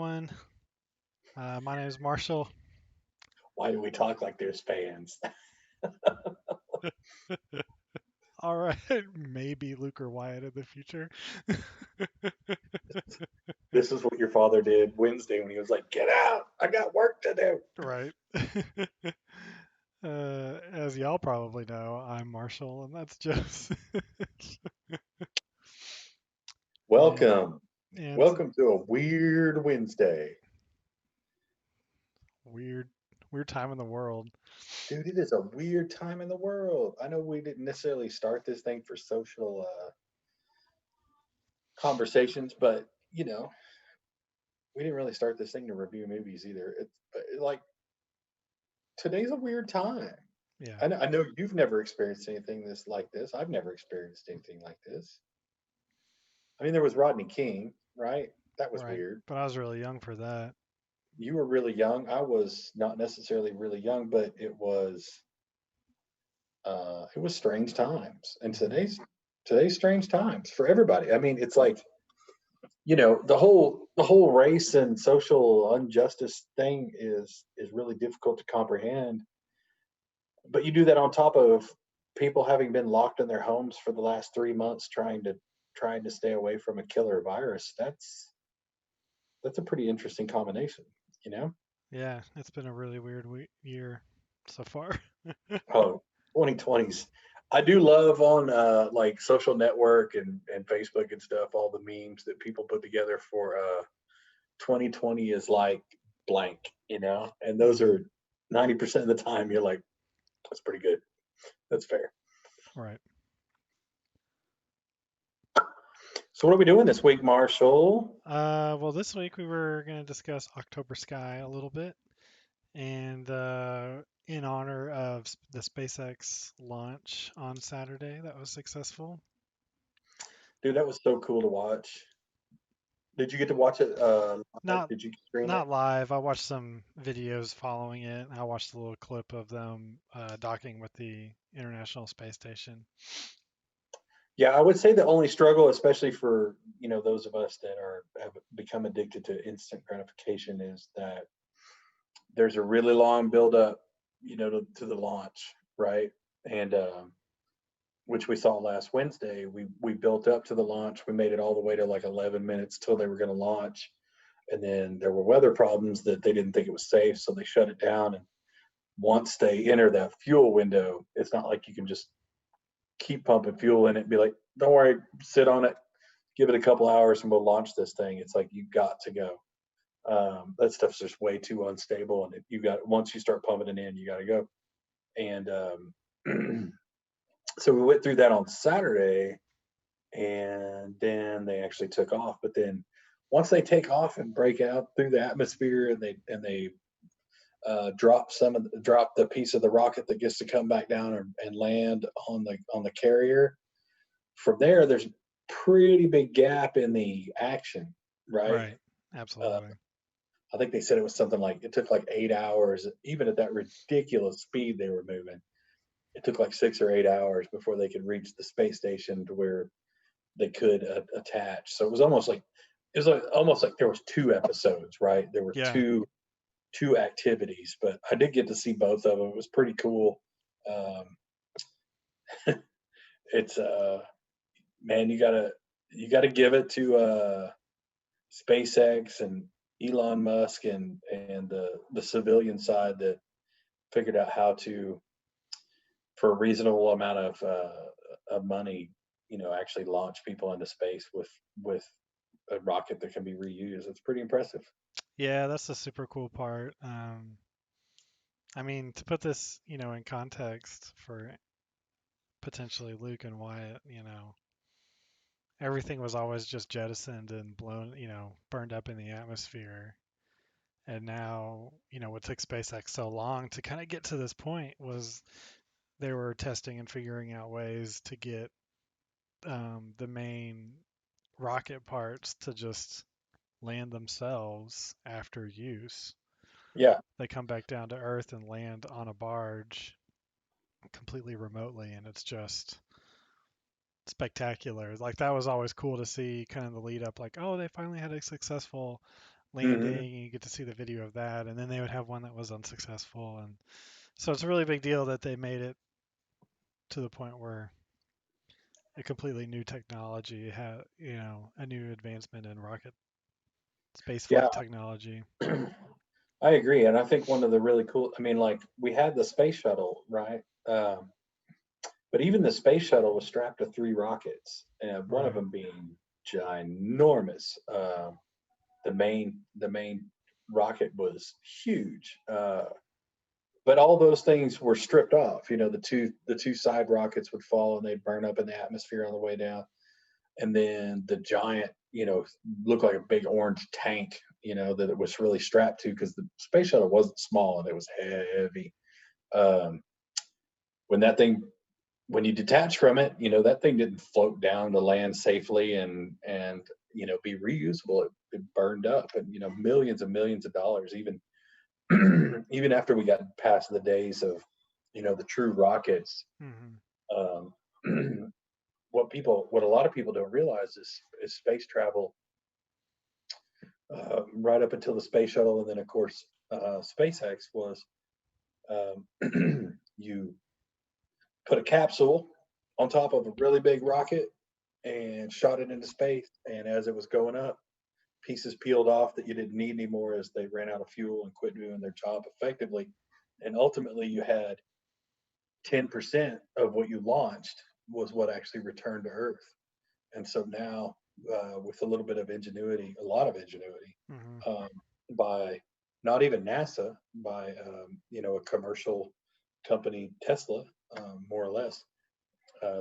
everyone. My name is Marshall. Why do we talk like there's fans? All right, maybe Luke or Wyatt in the future. This is what your father did Wednesday when he was like, "Get out! I got work to do." Right. As y'all probably know, I'm Marshall, and that's just and Welcome, and welcome to a weird Wednesday, weird weird time in the world. dude. It is a weird time in the world. I know we didn't necessarily start this thing for social conversations, but we didn't really start this thing to review movies either. It's like today's a weird time. Yeah. I know you've never experienced anything this like this. I've never experienced anything like this. I mean, there was Rodney King, right? That was Right. weird. But I was really young for that. You were really young. I was not necessarily really young, but it was strange times, and Hmm. today's strange times for everybody. I mean, it's like the whole race and social injustice thing is really difficult to comprehend. But you do that on top of people having been locked in their homes for the last 3 months trying to stay away from a killer virus. That's a pretty interesting combination, you know? Yeah, it's been a really weird year so far. Oh, 2020s. I do love on like social network and Facebook and stuff, all the memes that people put together for 2020 is like blank. And those Hmm. are 90% of the time you're like, that's pretty good. That's fair. Right. So what are we doing this week, Marshall? Well, this week we were going to discuss October Sky a little bit, and in honor of the SpaceX launch on Saturday that was successful. Dude, that was so cool to watch. Did you get to watch it live? Not Did you stream it? not live. I watched some videos following it. I watched a little clip of them docking with the International Space Station. Yeah, I would say the only struggle, especially for those of us that have become addicted to instant gratification, is that there's a really long build up, to the launch, right? And which we saw last Wednesday. We built up to the launch. We made it all the way to like 11 minutes till they were going to launch, and then there were weather problems that they didn't think it was safe, so they shut it down. And once they enter that fuel window, it's not like you can just keep pumping fuel in it and be like, "Don't worry, sit on it, give it a couple hours, and we'll launch this thing." It's like you got to go. That stuff's just way too unstable, and you got once you start pumping it in, you got to go. And so we went through that on Saturday, and then they actually took off. But then once they take off and break out through the atmosphere, and they drop the piece of the rocket that gets to come back down and land on the carrier. From there, there's a pretty big gap in the action, right? Right. Uh, Absolutely. I think they said it was something like it took like 8 hours, even at that ridiculous speed they were moving. It took like 6 or 8 hours before they could reach the space station to where they could attach. So it was almost like there was two episodes, right? There were Yeah. two activities, but I did get to see both of them. It was pretty cool. Um, it's man, you gotta give it to SpaceX and Elon Musk and the civilian side that figured out how to, for a reasonable amount of money, actually launch people into space with a rocket that can be reused. It's pretty impressive. Yeah, that's the super cool part. I mean, to put this, in context for potentially Luke and Wyatt, everything was always just jettisoned and blown, burned up in the atmosphere. And now, what took SpaceX so long to kind of get to this point was they were testing and figuring out ways to get the main rocket parts to just land themselves after use. Yeah, They come back down to Earth and land on a barge completely remotely, and it's just spectacular. Like that was always cool to see, kind of the lead up, like, oh, they finally had a successful Hmm. landing, and you get to see the video of that, and then they would have one that was unsuccessful, and so it's a really big deal that they made it to the point where a completely new technology had, a new advancement in rocket space Yeah, flight technology. I agree. And I think one of the really cool, I mean, like we had the space shuttle, right? But even the space shuttle was strapped to three rockets, and one of Right. them being ginormous. The main rocket was huge. But all those things were stripped off. The two side rockets would fall and they'd burn up in the atmosphere on the way down, and then the giant, looked like a big orange tank, that it was really strapped to because the space shuttle wasn't small and it was heavy. Um, when that thing, when you detach from it, that thing didn't float down to land safely and be reusable. It burned up, and millions and millions of dollars, even even after we got past the days of the true rockets. Hmm. um, what a lot of people don't realize is space travel, right up until the space shuttle, and then of course SpaceX was, you put a capsule on top of a really big rocket and shot it into space, and as it was going up, pieces peeled off that you didn't need anymore as they ran out of fuel and quit doing their job effectively, and ultimately you had 10% of what you launched was what actually returned to Earth. And so now, with a little bit of ingenuity, a lot of ingenuity, Hmm. um, by not even NASA, by a commercial company, Tesla, more or less,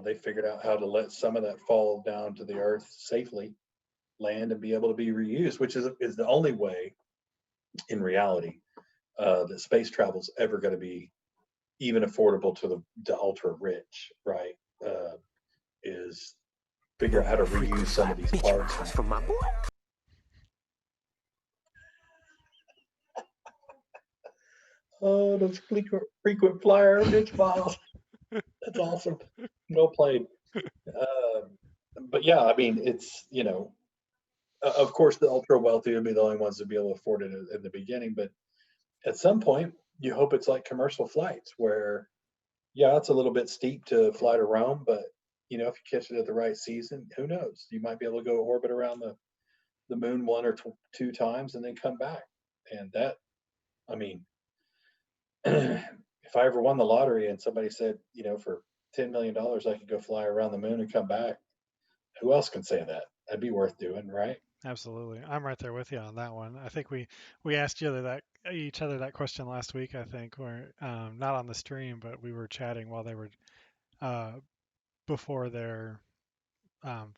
they figured out how to let some of that fall down to the Earth safely, land, and be able to be reused, which is the only way in reality that space travel is ever going to be even affordable to the ultra rich, right? Is figure out how to reuse some of these parts. And oh, those frequent flyer bitch miles. That's awesome. Well played. Uh, but yeah, I mean, it's of course the ultra wealthy would be the only ones to be able to afford it in the beginning, but at some point you hope it's like commercial flights where, yeah, it's a little bit steep to fly to Rome, but if you catch it at the right season, who knows? You might be able to go orbit around the moon one or two times and then come back. And that, I mean, if I ever won the lottery and somebody said, for $10 million I could go fly around the moon and come back, who else can say that? That'd be worth doing, right? Absolutely. I'm right there with you on that one. I think we asked each other that question last week, I think, or not on the stream, but we were chatting while they were uh, before their um,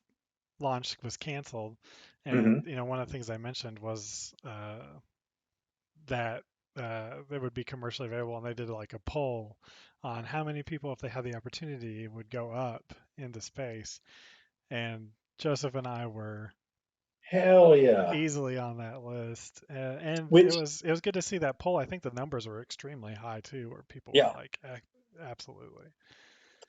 launch was canceled. And Hmm. one of the things I mentioned was that they would be commercially available, and they did like a poll on how many people, if they had the opportunity, would go up into space. And Joseph and I were Hell yeah. easily on that list. And it Which, was it was good to see that poll. I think the numbers were extremely high too, where people were yeah. like, Absolutely,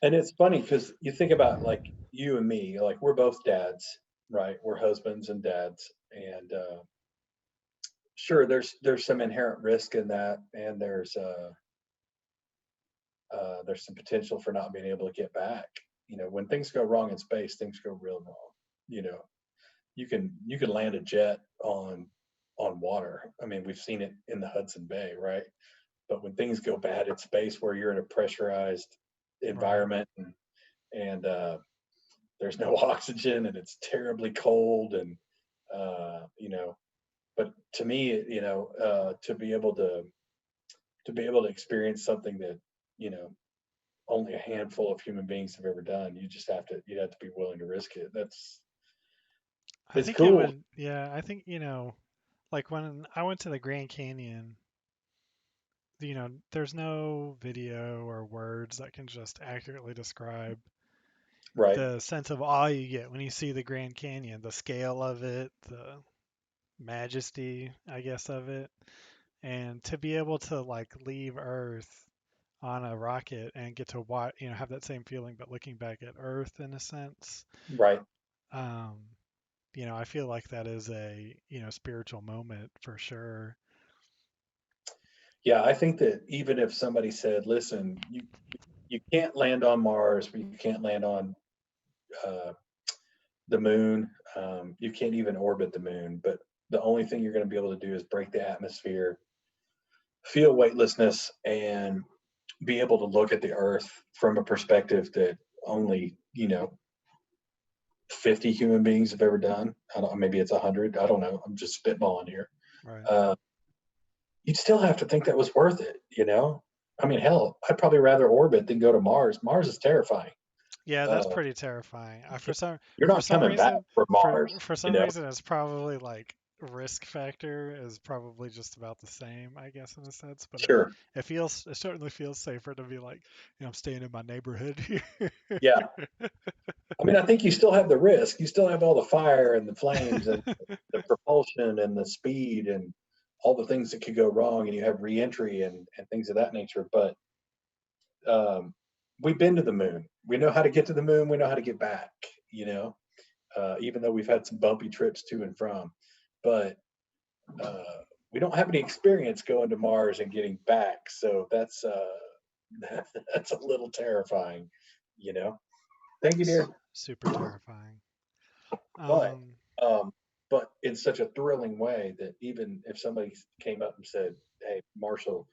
And it's funny because you think about like you and me, like we're both dads, right? We're husbands and dads. And sure, there's some inherent risk in that, and there's some potential for not being able to get back. When things go wrong in space, things go real wrong. You know, you can land a jet on water. I mean, we've seen it in the Hudson Bay, right? But when things go bad in space, where you're in a pressurized right. environment, and there's no oxygen and it's terribly cold, and you know, but to me, to be able to experience something that you know only a handful of human beings have ever done, you'd have to be willing to risk it. I It's think it cool. would. Yeah, I think like when I went to the Grand Canyon, there's no video or words that can just accurately describe Right. the sense of awe you get when you see the Grand Canyon, the scale of it, the majesty, I guess, of it. And to be able to like leave Earth on a rocket and get to watch, have that same feeling, but looking back at Earth in a sense, Right. um, I feel like that is a, spiritual moment for sure. Yeah, I think that even if somebody said, "Listen, you can't land on Mars, but you can't land on uh, the moon. You can't even orbit the moon, but the only thing you're going to be able to do is break the atmosphere, feel weightlessness, and be able to look at the Earth from a perspective that only 50 human beings have ever done. I don't, maybe it's 100. I don't know. I'm just spitballing here. Right. Uh, you'd still have to think that was worth it. I mean, hell, I'd probably rather orbit than go to Mars. Mars is terrifying. Yeah, that's Uh, pretty terrifying. For some you're for not some coming back reason, from for Mars. for You some know, reason, it's probably like risk factor is probably just about the same, I guess, in a sense. But sure. it certainly feels safer to be like, I'm staying in my neighborhood here. Yeah, I mean, I think you still have the risk. You still have all the fire and the flames and the propulsion and the speed and all the things that could go wrong, and you have reentry and things of that nature. But um, we've been to the moon. We know how to get to the moon. We know how to get back. You know, even though we've had some bumpy trips to and from, but uh, we don't have any experience going to Mars and getting back. So that's that's a little terrifying. You know. Thank you, dear. Super terrifying. But Um, um, but in such a thrilling way that even if somebody came up and said, "Hey, Marshall,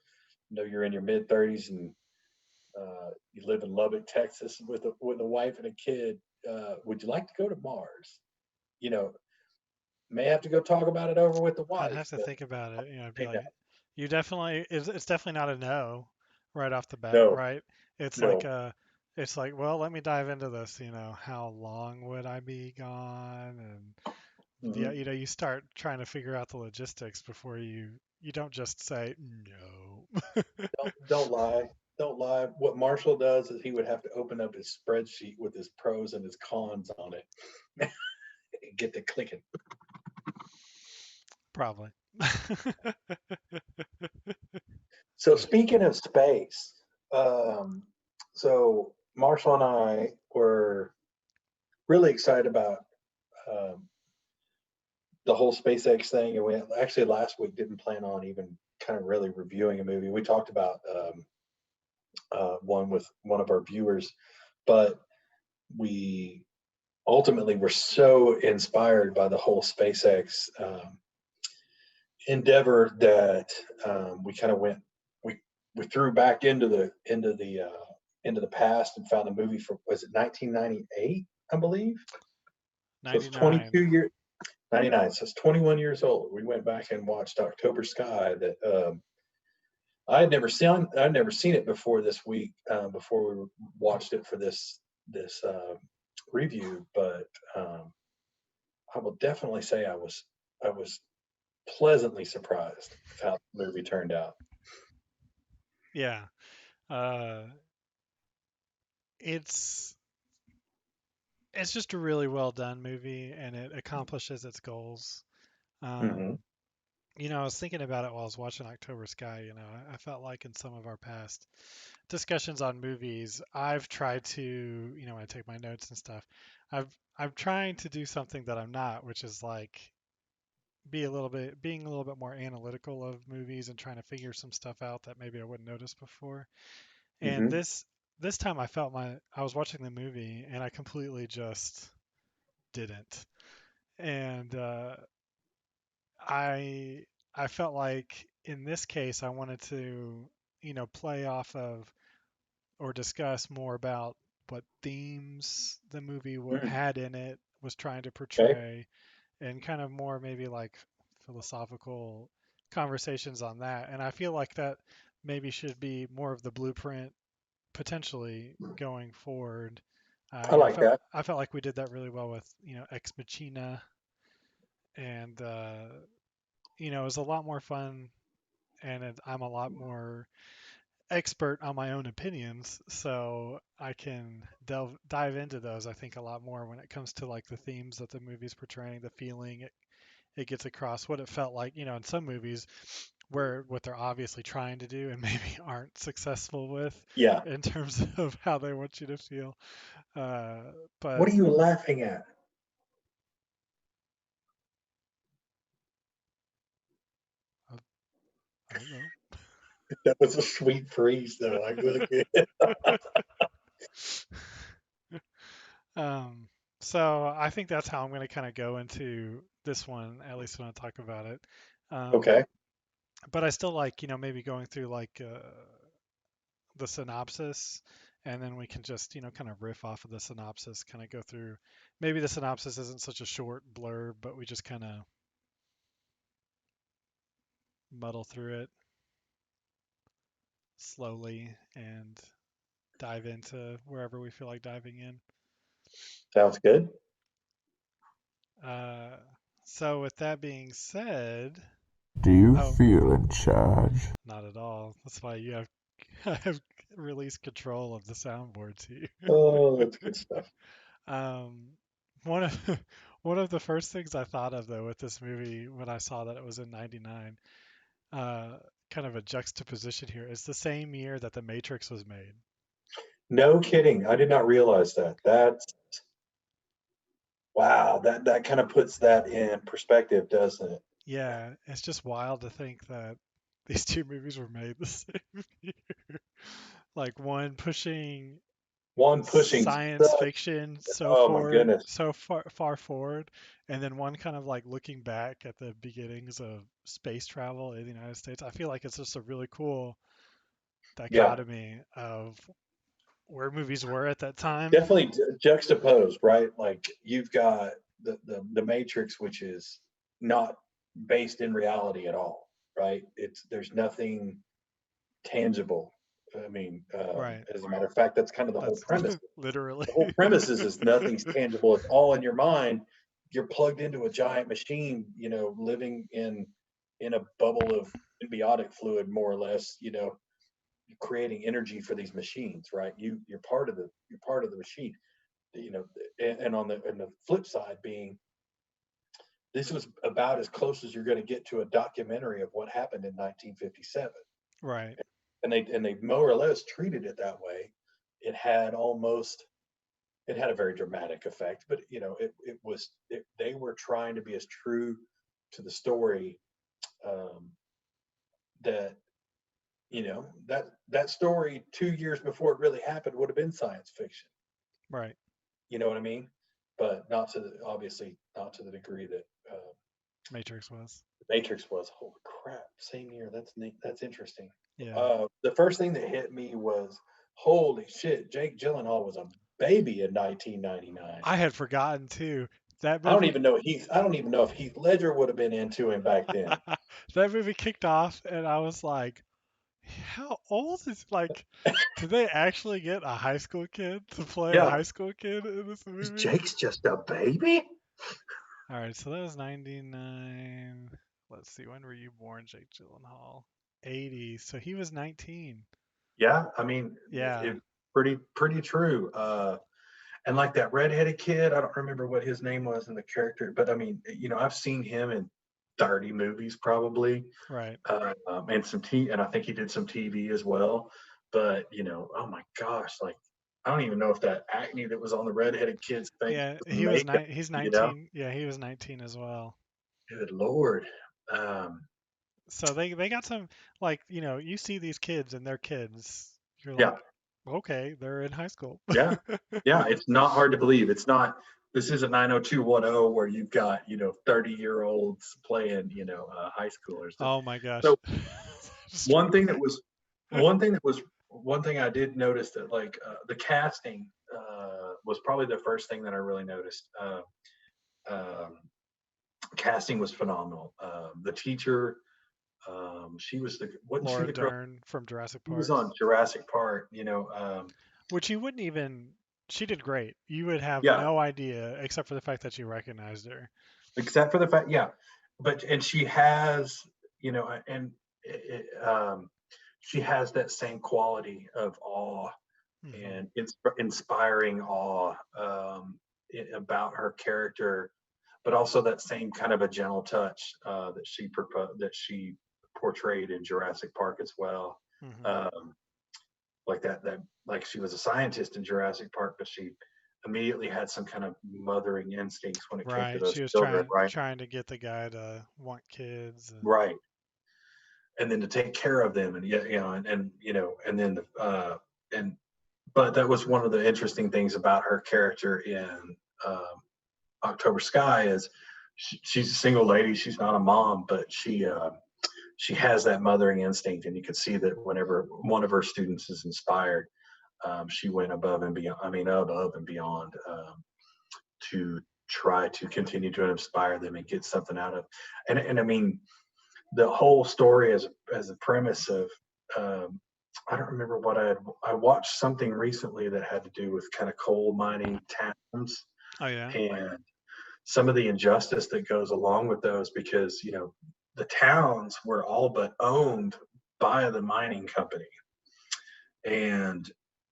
I know you're in your mid 30s and you live in Lubbock, Texas, with a wife and a kid. Would you like to go to Mars?" You know, may have to go talk about it over with the I'd wife, have to but think about it. I'd be hey, no, like, it's definitely not a no right off the bat, no, right? It's like no. it's like, well, let me dive into this. How long would I be gone? And yeah, Mhm. you start trying to figure out the logistics before you don't just say no. Don't lie. Don't lie. What Marshall does is he would have to open up his spreadsheet with his pros and his cons on it and get to clicking. Probably. So speaking of space, um, so Marshall and I were really excited about um, the whole SpaceX thing, and we actually last week didn't plan on even kind of really reviewing a movie. We talked about one with one of our viewers, but we ultimately were so inspired by the whole SpaceX endeavor that we kind of went we we threw back into the past and found a movie from, was it 1998, I believe. So it's 99. 22 years, 99, so it's 21 years old. We went back and watched October Sky that I'd never seen it before this week, before we watched it for this review. But I will definitely say I was pleasantly surprised with how the movie turned out. Yeah. Uh, it's it's just a really well done movie, and it accomplishes its goals. Hmm. Um, I was thinking about it while I was watching October Sky. I felt like in some of our past discussions on movies, I've tried to, when I take my notes and stuff, I've I'm trying to do something that I'm not, which is like being a little bit more analytical of movies and trying to figure some stuff out that maybe I wouldn't notice before. And Hmm. this time I was watching the movie and I completely just didn't. And I I felt like in this case I wanted to, play off of or discuss more about what themes the movie Mm. had in it, was trying to Okay, portray, and kind of more maybe like philosophical conversations on that. And I feel like that maybe should be more of the blueprint potentially going forward. I like that. I felt like we did that really well with Ex Machina, and it was a lot more fun, and I'm a lot more expert on my own opinions, so I can dive into those. I think a lot more when it comes to like the themes that the movie's portraying, the feeling it gets across, what it felt like. In some movies where what they're obviously trying to do and maybe aren't successful with Yeah. in terms of how they want you to feel. Uh, What but are you laughing at? That was a sweet freeze, though. I really get. Um, so I think that's how I'm going to kind of go into this one, at least when I talk about it. Um, Okay, but I still like, maybe going through like the synopsis, and then we can just, kind of riff off of the synopsis, kind of go through. Maybe the synopsis isn't such a short blurb, but we just kind of muddle through it slowly and dive into wherever we feel like diving in. sounds good. Uh, so with that being said, Do you oh, feel in charge? not at all. That's why you have I have released control of the soundboards here. Oh, that's good stuff. Um, one of one of the first things I thought of though with this movie when I saw that it was in '99, uh, kind of a juxtaposition here. It's the same year that The Matrix was made. No kidding. I did not realize that. That's wow. That kind of puts that in perspective, doesn't it? Yeah, it's just wild to think that these two movies were made the same year. Like one pushing One pushing science such. fiction Oh my goodness. so far forward, and then one kind of like looking back at the beginnings of space travel in the United States. I feel like it's just a really cool Yeah, dichotomy of where movies were at that time. definitely juxtaposed, right? Like you've got the Matrix, which is not based in reality at all, right? It's there's nothing tangible. I mean, Right. as a matter of fact, that's kind of the whole That's premise. literally. The whole premise is nothing's tangible. It's all in your mind. You're plugged into a giant machine, living in a bubble of symbiotic fluid, more or less. Creating energy for these machines, right? You're part of the machine. You know, and on the flip side, being this was about as close as you're going to get to a documentary of what happened in 1957, Right. and they more or less treated it that way. It had almost it had a very dramatic effect, but they were trying to be as true to the story, um, that that story 2 years before it really happened would have been science fiction. Right. You know what I mean? But obviously not to the degree that Matrix was. Matrix was. Holy crap! Same year. That's neat. That's interesting. Yeah. The first thing that hit me was, holy shit! Jake Gyllenhaal was a baby in 1999. I had forgotten too. That I don't movie even know I don't even know if Heath Ledger would have been into him back then. that movie kicked off and I was like, how old is like did they actually get a high school kid to play a Yeah, high school kid in this movie? Jake's just a baby. All right, so that was 99. Let's see, when were you born, Jake Gyllenhaal? 80. So he was 19. Yeah, I mean, Yeah, pretty true. And like that redheaded kid, I don't remember what his name was in the character, but I mean, I've seen him in 30 movies probably, right. and I think he did some TV as well. But oh my gosh, like I don't even know if that acne that was on the redheaded kid's face Yeah, was makeup. he's You know, 19. Yeah, he was 19 as well. good lord. Um, So they got some like, you see these kids and they're kids. You're yeah, like, okay, they're in high school. yeah, yeah. It's not hard to believe. It's not. This isn't 90210 where you've got 30-year-olds playing high schoolers. Oh my gosh. So That's one true. thing that was one thing that was one thing I did notice, that like the casting was probably the first thing that I really noticed. Um, Casting was phenomenal. The teacher, she was the wasn't she Laura the girl Dern from Jurassic who was Park, on Jurassic Park? which you wouldn't even, she did great. You would have Yeah, no idea except for the fact that you recognized her. except for the fact, yeah, and she has, and she has that same quality of awe Hmm. and inspiring awe, about her character, but also that same kind of a gentle touch that she portrayed in Jurassic Park as well. Hmm. Um, like that like she was a scientist in Jurassic Park, but she immediately had some kind of mothering instincts when it came to Right. those She was children, right? trying to get the guy to want kids. Right. and then to take care of them, and and and then and but that was one of the interesting things about her character in um, October Sky is she's a single lady. She's not a mom, but she has that mothering instinct, and you can see that whenever one of her students is inspired, she went above and beyond. I mean, above and beyond to try to continue to inspire them and get something out of. And I mean, the whole story as a premise of I don't remember what I watched something recently that had to do with kind of coal mining towns Oh yeah. and some of the injustice that goes along with those because the towns were all but owned by the mining company, and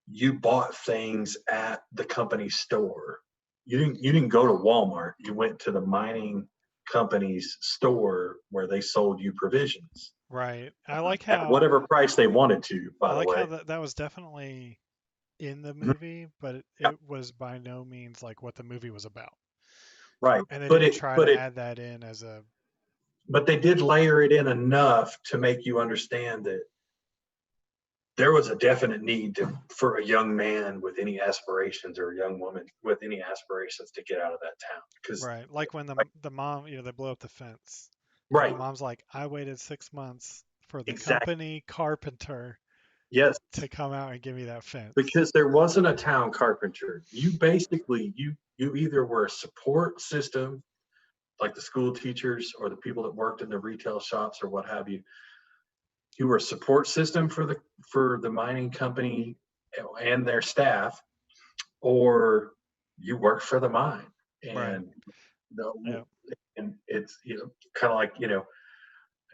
you bought things at the company store. You didn't go to Walmart. You went to the mining company's store where they sold you provisions Right. at whatever price they wanted to, by I the like how way. that was definitely in the Mhm. movie, but it, Yeah, it was by no means like what the movie was about. right. And they But didn't it try but to it add that in as a but they did layer it in enough to make you understand that there was a definite need for a young man with any aspirations or a young woman with any aspirations to get out of that town because right. Like when the mom, they blow up the fence, and the right, mom's like, "I waited 6 months for the exactly, company carpenter yes, to come out and give me that fence." because there wasn't a town carpenter. You basically you either were a support system like the school teachers or the people that worked in the retail shops or what have you. You were a support system for the mining company and their staff, or you worked for the mine. Right. And the, Yeah. and it's kind of like it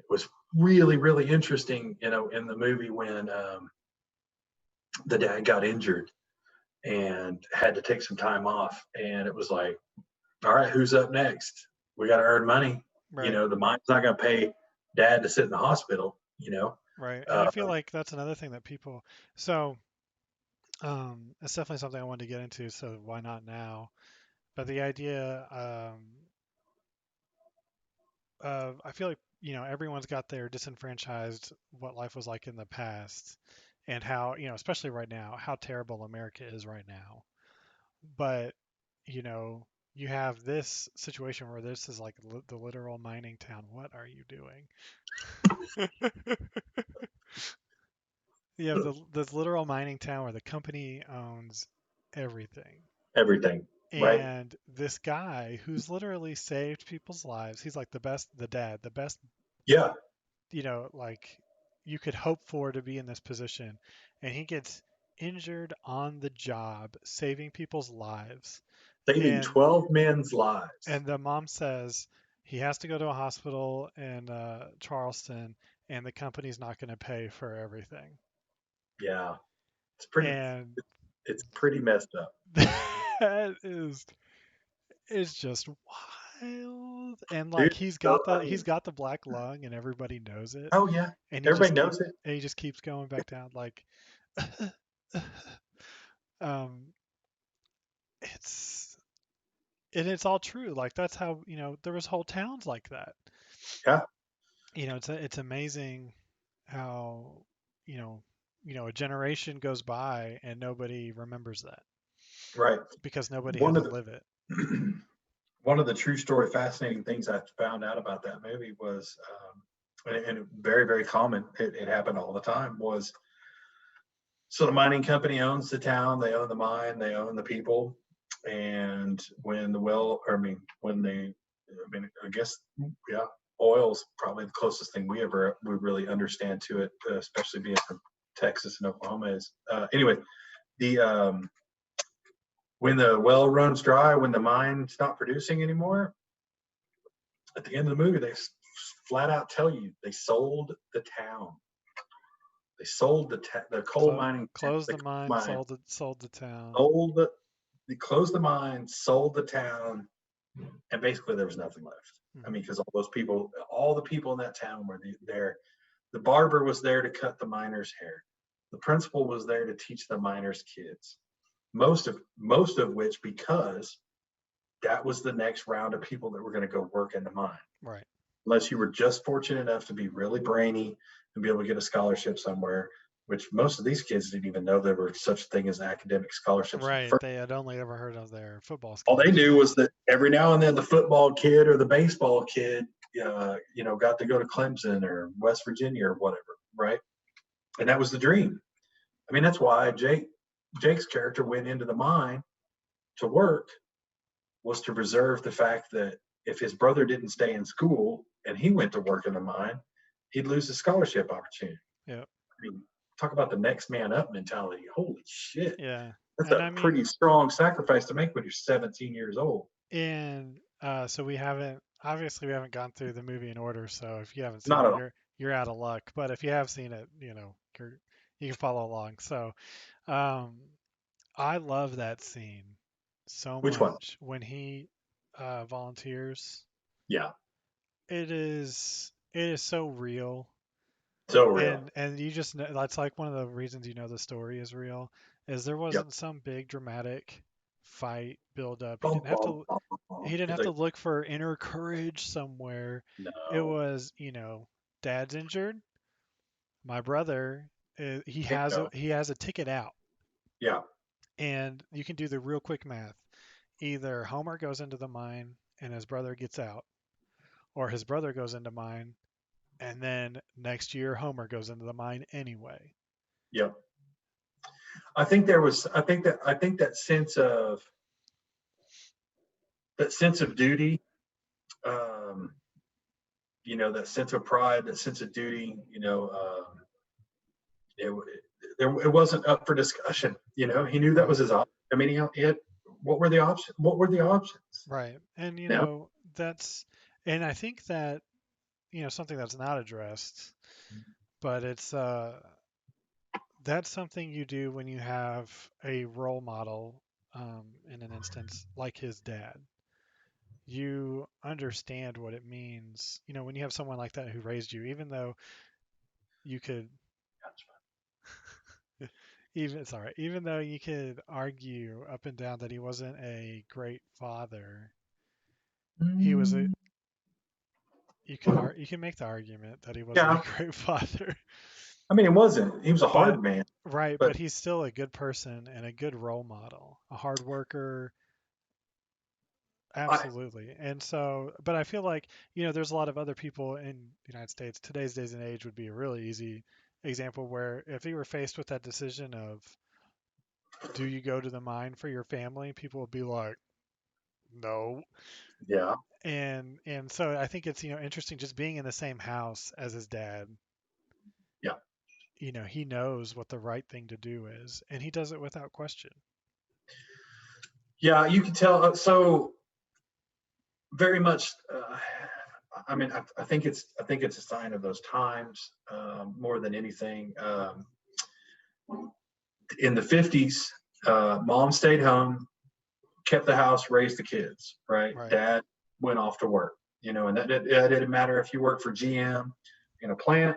was really interesting in the movie when the dad got injured and had to take some time off, and it was like, all right, who's up next? We got to earn money. Right. The mine's not going to pay dad to sit in the hospital. Right. And I uh, feel like that's another thing that people. So it's definitely something I wanted to get into. So why not now? But the idea, I feel like everyone's got their disenfranchised what life was like in the past, and how especially right now how terrible America is right now. But you know you have this situation where this is like the literal mining town. What are you doing? You have this literal mining town where the company owns everything. Everything, right? And this guy who's literally saved people's lives, he's like the dad, the best, Yeah, like you could hope for to be in this position. And he gets injured on the job, saving people's lives. saving And 12 men's lives. the mom says he has to go to a hospital in Charleston, and the company's not going to pay for everything. Yeah, it's pretty. And It's pretty messed up, that is it's just wild. And like dude. So I he's mean, got the black lung and everybody knows it. oh yeah, And everybody knows it. he just keeps going back down like um it's and it's all true. Like that's how, there was whole towns like that. Yeah, It's amazing how, you know, a generation goes by and nobody remembers that right. because nobody had One to of live it. the one of the true story, fascinating things I found out about that movie was, and very very common. It happened all the time. Was so the mining company owns the town, they own the mine, they own the people, and when the well, or I mean, when they, I mean, I guess, yeah, oil's probably the closest thing we really understand to it, especially being from Texas and Oklahoma. Is anyway the when the well runs dry, when the mine's not producing anymore, at the end of the movie, they flat out tell you they sold the town. They sold the coal mining Closed the the coal mine, mine, sold the town. sold the they closed the mine, sold the town, and basically there was nothing left. I Hmm. mean, because all the people in that town were there. The barber was there to cut the miners' hair. The principal was there to teach the miners' kids. Most of which because that was the next round of people that were going to go work in the mine. Right. unless you were just fortunate enough to be really brainy and be able to get a scholarship somewhere, which most of these kids didn't even know there were such a thing as academic scholarships. Right. They had only ever heard of their football All they knew scholarship. was that every now and then the football kid or the baseball kid, got to go to Clemson or West Virginia or whatever, right? And that was the dream. I mean, that's why Jake's character went into the mine to work, was to preserve the fact that if his brother didn't stay in school and he went to work in the mine, he'd lose his scholarship opportunity. Yeah. I mean, talk about the next man up mentality. Holy shit. Yeah. That's And a I mean, pretty strong sacrifice to make when you're 17 years old. and so we haven't obviously we haven't gone through the movie in order, so if you haven't seen Not it, at all. you're out of luck. But if you have seen it, you can follow along. So um I love that scene so Which one? much when he volunteers. Yeah. It is so real. So real. And you just know that's like one of the reasons you know the story is real is there Yep. wasn't some big dramatic fight build up. Bum, bum, bum, He bum. didn't It's have to like, look for inner courage somewhere. It no, was, dad's injured. My brother, he can't has a go. he has a ticket out, Yeah. and you can do the real quick math. Either Homer goes into the mine and his brother gets out, or his brother goes into mine and then next year Homer goes into the mine anyway. Yep. I think that sense of duty, um, that sense of pride, that sense of duty, it, it wasn't up for discussion. He knew that was Right. his option. I mean, he had, what were the options? What were the options? Right. And You know? that's and I think that, something that's not addressed, but it's that's something you do when you have a role model in an instance like his dad. You understand what it means, when you have someone like that who raised you, even though you could even though you could argue up and down that he wasn't a great father, he was a Mm, you can make the argument that he wasn't yeah. a great father. I mean, it wasn't. He was a But hard man, right, but but he's still a good person and a good role model, a hard worker, I, absolutely. And so, but I feel like, there's a lot of other people in the United States, today's days and age would be a really easy example where if he were faced with that decision of do you go to the mine for your family, people would be like, no. yeah. And so I think it's, interesting just being in the same house as his dad. Yeah. He knows what the right thing to do is, and he does it without question. Yeah, you can tell. So very much. I mean, I think it's a sign of those times, more than anything. In the 50s, mom stayed home, kept the house, raised the kids. Right, Right, dad went off to work. And that didn't matter if you worked for GM in a plant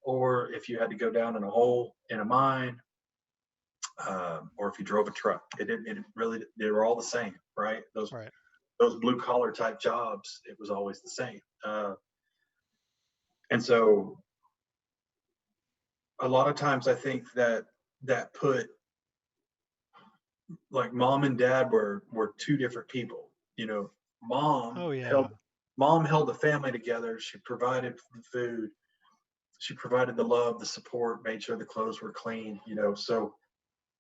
or if you had to go down in a hole in a mine, or if you drove a truck. It really, they were all the same, right? right. Those blue collar type jobs, it was always the same. And so a lot of times I think that put, like, mom and dad were two different people. Mom Oh held yeah. mom held the family together. She provided the food, she provided the love, the support, made sure the clothes were clean. So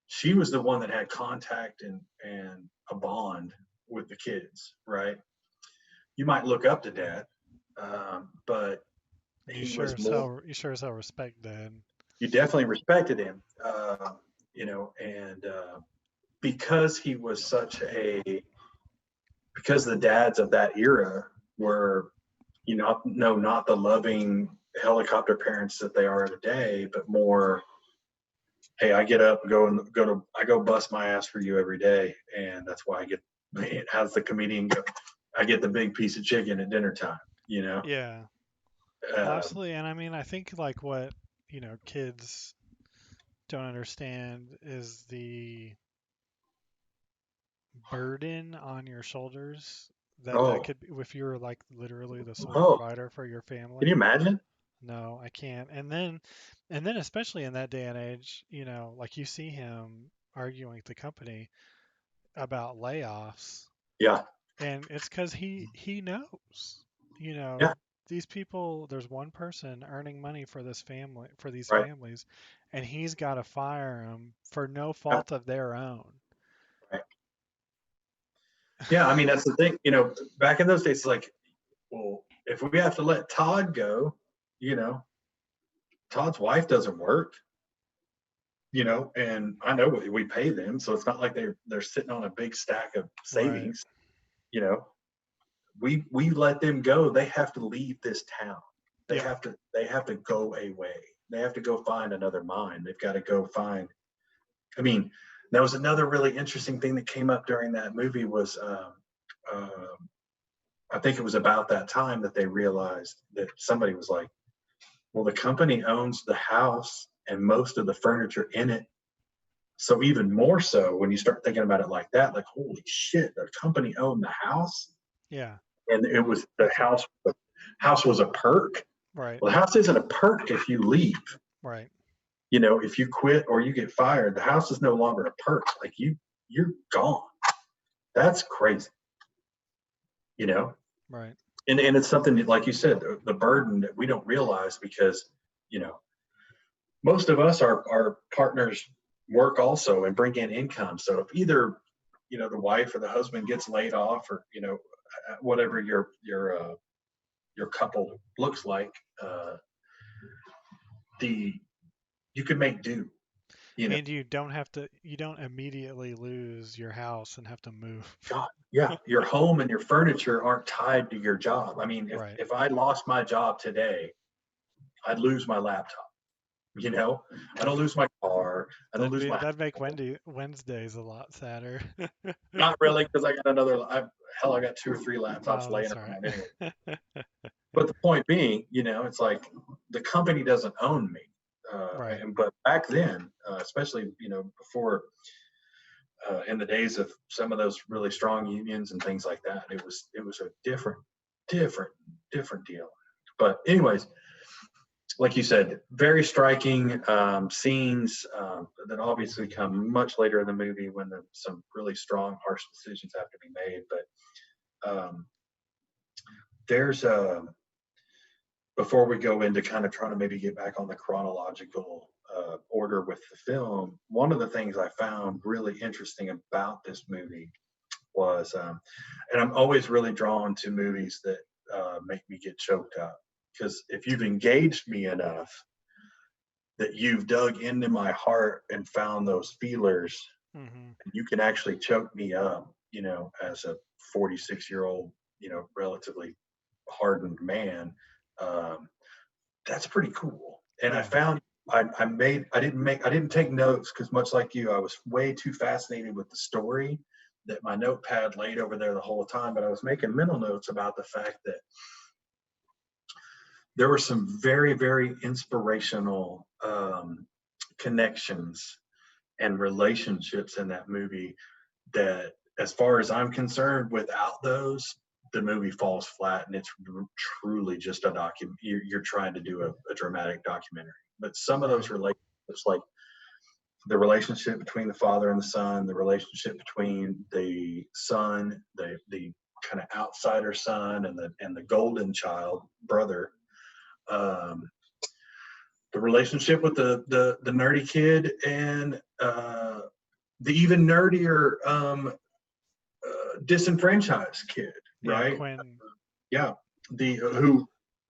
she was the one that had contact and a bond with the kids, right? You might look up to dad, but he was more. You sure as hell respect dad. You definitely respected him, and because he was because the dads of that era were, no, not the loving helicopter parents that they are today, but more, hey, I get up and I go bust my ass for you every day, and that's why I get, how's the comedian go? I get the big piece of chicken at dinner time. You know, Yeah. Well, um, absolutely. And I mean, I think like what, kids don't understand is the burden on your shoulders that Oh, could be if you're like literally the sole oh, provider for your can you family. imagine? No, I can't. And then especially in that day and age, like you see him arguing with the company about layoffs, Yeah, and it's because he knows, you yeah, know, these people. There's one person earning money for this family, for these right, families, and he's got to fire them for no yeah, fault of their own. right. Yeah, I mean that's the thing. You know, back in those days, it's like, well, if we have to let Todd go, you know, Todd's wife doesn't work, you know, and I know we pay them, so it's not like they're sitting on a big stack of Right. savings. You know, we let them go. They have to leave this town. Yep. They have to go away. They have to go find another mine. They've got to go find. I mean, that was another really interesting thing that came up during that movie was uh, I think it was about that time that they realized that somebody was like, well, the company owns the house and most of the furniture in it. So even more so when you start thinking about it like that, like holy shit, the company owned the house, Yeah. and it was the That's a house. The house was a perk. right. Well, the house isn't a perk if you leave. Right. You know, if you quit or you get fired, the house is no longer a perk. Like you're gone. That's crazy. You know, Right. and it's something that, like you said, the burden that we don't realize because you know most of us our partners work also and bring in income. So if either the wife or the husband gets laid off, or whatever your couple looks like, uh, the you can make do. You know, And you don't immediately lose your house and have to move. God, yeah, your home and your furniture aren't tied to your job. I mean, if Right. if I lost my job today, I'd lose my laptop. You know, I don't lose my car. I don't lose my That'd make Wednesdays a lot sadder. not really because I got another. Hell, I got 2 or 3 laptops Oh, laying that's around anyway. right. But the point being, it's like the company doesn't own me. Right. But back then, especially before in the days of some of those really strong unions and things like that, it was a different, different deal. But anyways, like you said, very striking scenes that obviously come much later in the movie when some really strong, harsh decisions have to be made. But there's a before we go into kind of trying to maybe get back on the chronological order with the film, one of the things I found really interesting about this movie was, and I'm always really drawn to movies that make me get choked up. Because if you've engaged me enough that you've dug into my heart and found those feelers, Hmm. you can actually choke me up, as a 46-year-old, relatively hardened man. Um, that's pretty cool. And I Yeah. found I didn't take notes because much like you, I was way too fascinated with the story that my notepad laid over there the whole time. But I was making mental notes about the fact that there were some very, very inspirational connections and relationships in that movie that, as far as I'm concerned, without those, the movie falls flat and it's truly just a document. You're trying to do a dramatic documentary. But some of those Right. relationships, like the relationship between the father and the son, the relationship between the son, the kind of outsider son, and the golden child brother, um, the relationship with the nerdy kid, and the even nerdier disenfranchised kid, Yeah. right? Quinn. Yeah, the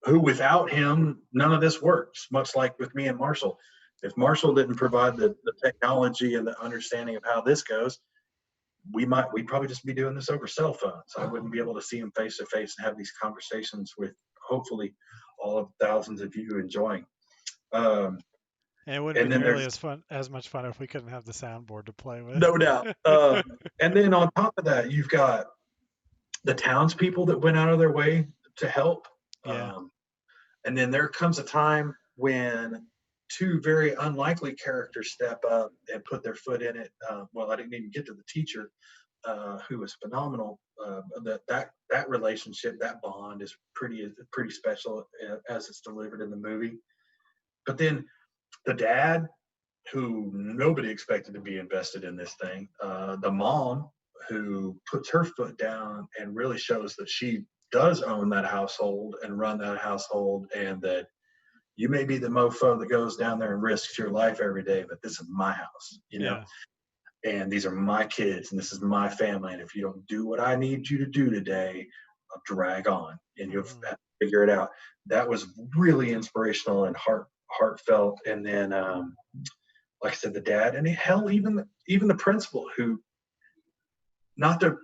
who without him none of this works. Much like with me and Marshall, if Marshall didn't provide the technology and the understanding of how this goes, we'd probably just be doing this over cell phones. I wouldn't be able to see him face to face and have these conversations with hopefully all of thousands of you enjoying. Um, And it wouldn't be and then nearly there's as much fun if we couldn't have the soundboard to play with. no doubt. And then on top of that, you've got the townspeople that went out of their way to help. Yeah. Um, and then there comes a time when two very unlikely characters step up and put their foot in it. Well, I didn't even get to the teacher. who was phenomenal. That relationship, that bond, is pretty special as it's delivered in the movie. But then the dad, who nobody expected to be invested in this thing, the mom, who puts her foot down and really shows that she does own that household and run that household, and that you may be the mofo that goes down there and risks your life every day, but this is my house, Yeah. and these are my kids, and this is my family. And if you don't do what I need you to do today, I'll drag on, and you'll Hmm. have to figure it out. That was really inspirational and heartfelt. And then, like I said, the dad, and hell, even the principal, who, not to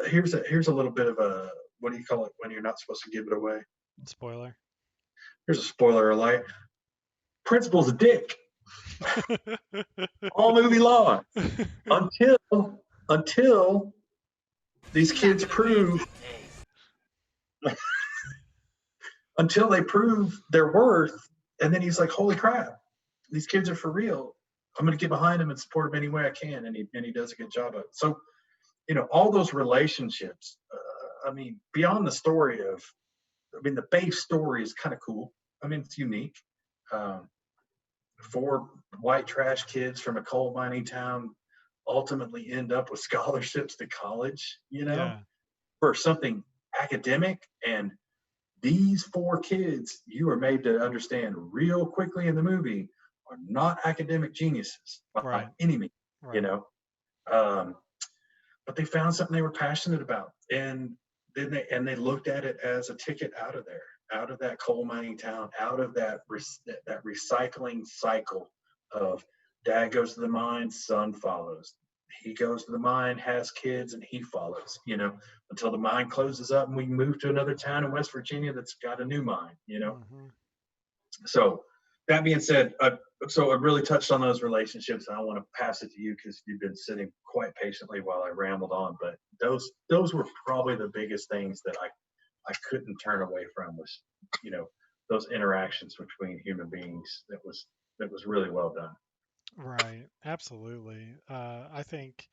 here's a little bit of a, what do you call it when you're not supposed to give it away? Spoiler. Here's a spoiler alert. Principal's a dick all movie long until until these kids prove until they prove their worth, and then he's like, holy crap, these kids are for real. I'm going to get behind them and support them any way I can, and he does a good job of it. So, all those relationships. I mean, beyond the story of, the base story is kind of cool. I mean, it's unique. Um, Four white trash kids from a coal mining town ultimately end up with scholarships to college, Yeah. for something academic. And these four kids, you are made to understand real quickly in the movie, are not academic geniuses by Right. any means, you Right. know. Um, but they found something they were passionate about, and then they looked at it as a ticket out of there, out of that coal mining town, out of that recycling cycle of dad goes to the mine, son follows. He goes to the mine, has kids, and he follows. Until the mine closes up and we move to another town in West Virginia that's got a new mine. Hmm. So that being said, so I really touched on those relationships, and I want to pass it to you because you've been sitting quite patiently while I rambled on. But those were probably the biggest things that I couldn't turn away from, was you know those interactions between human beings. That was really well done. Right. Absolutely. I think,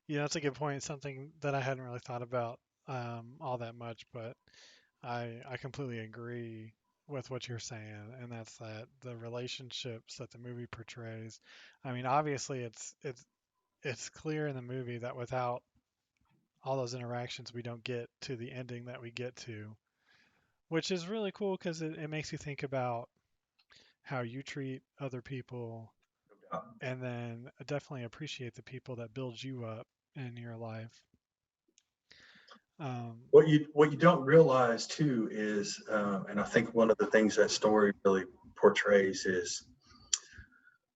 that's a good point. Something that I hadn't really thought about all that much, but I completely agree with what you're saying, and that's that the relationships that the movie portrays. I mean, obviously, it's clear in the movie that without all those interactions, we don't get to the ending that we get to, which is really cool because it makes you think about how you treat other people, and then definitely appreciate the people that build you up in your life. Um, What you don't realize too is, and I think one of the things that story really portrays, is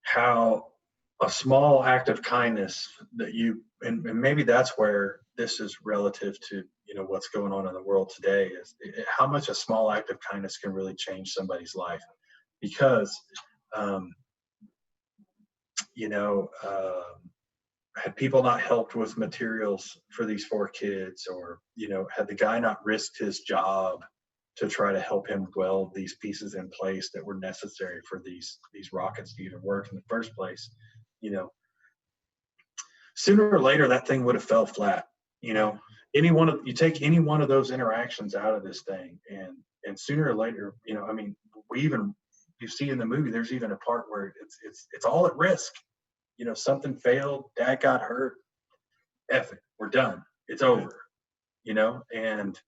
how a small act of kindness that and maybe that's where this is relative to what's going on in the world today, is how much a small act of kindness can really change somebody's life. Because um, you know had people not helped with materials for these four kids, or had the guy not risked his job to try to help him weld these pieces in place that were necessary for these rockets to even work in the first place, you know sooner or later that thing would have fell flat. you yeah. know you take any one of those interactions out of this thing, and sooner or later, I mean, we even you see in the movie, there's even a part where it's all at risk. Something failed, dad got hurt, F it, we're done, it's Yeah. over. And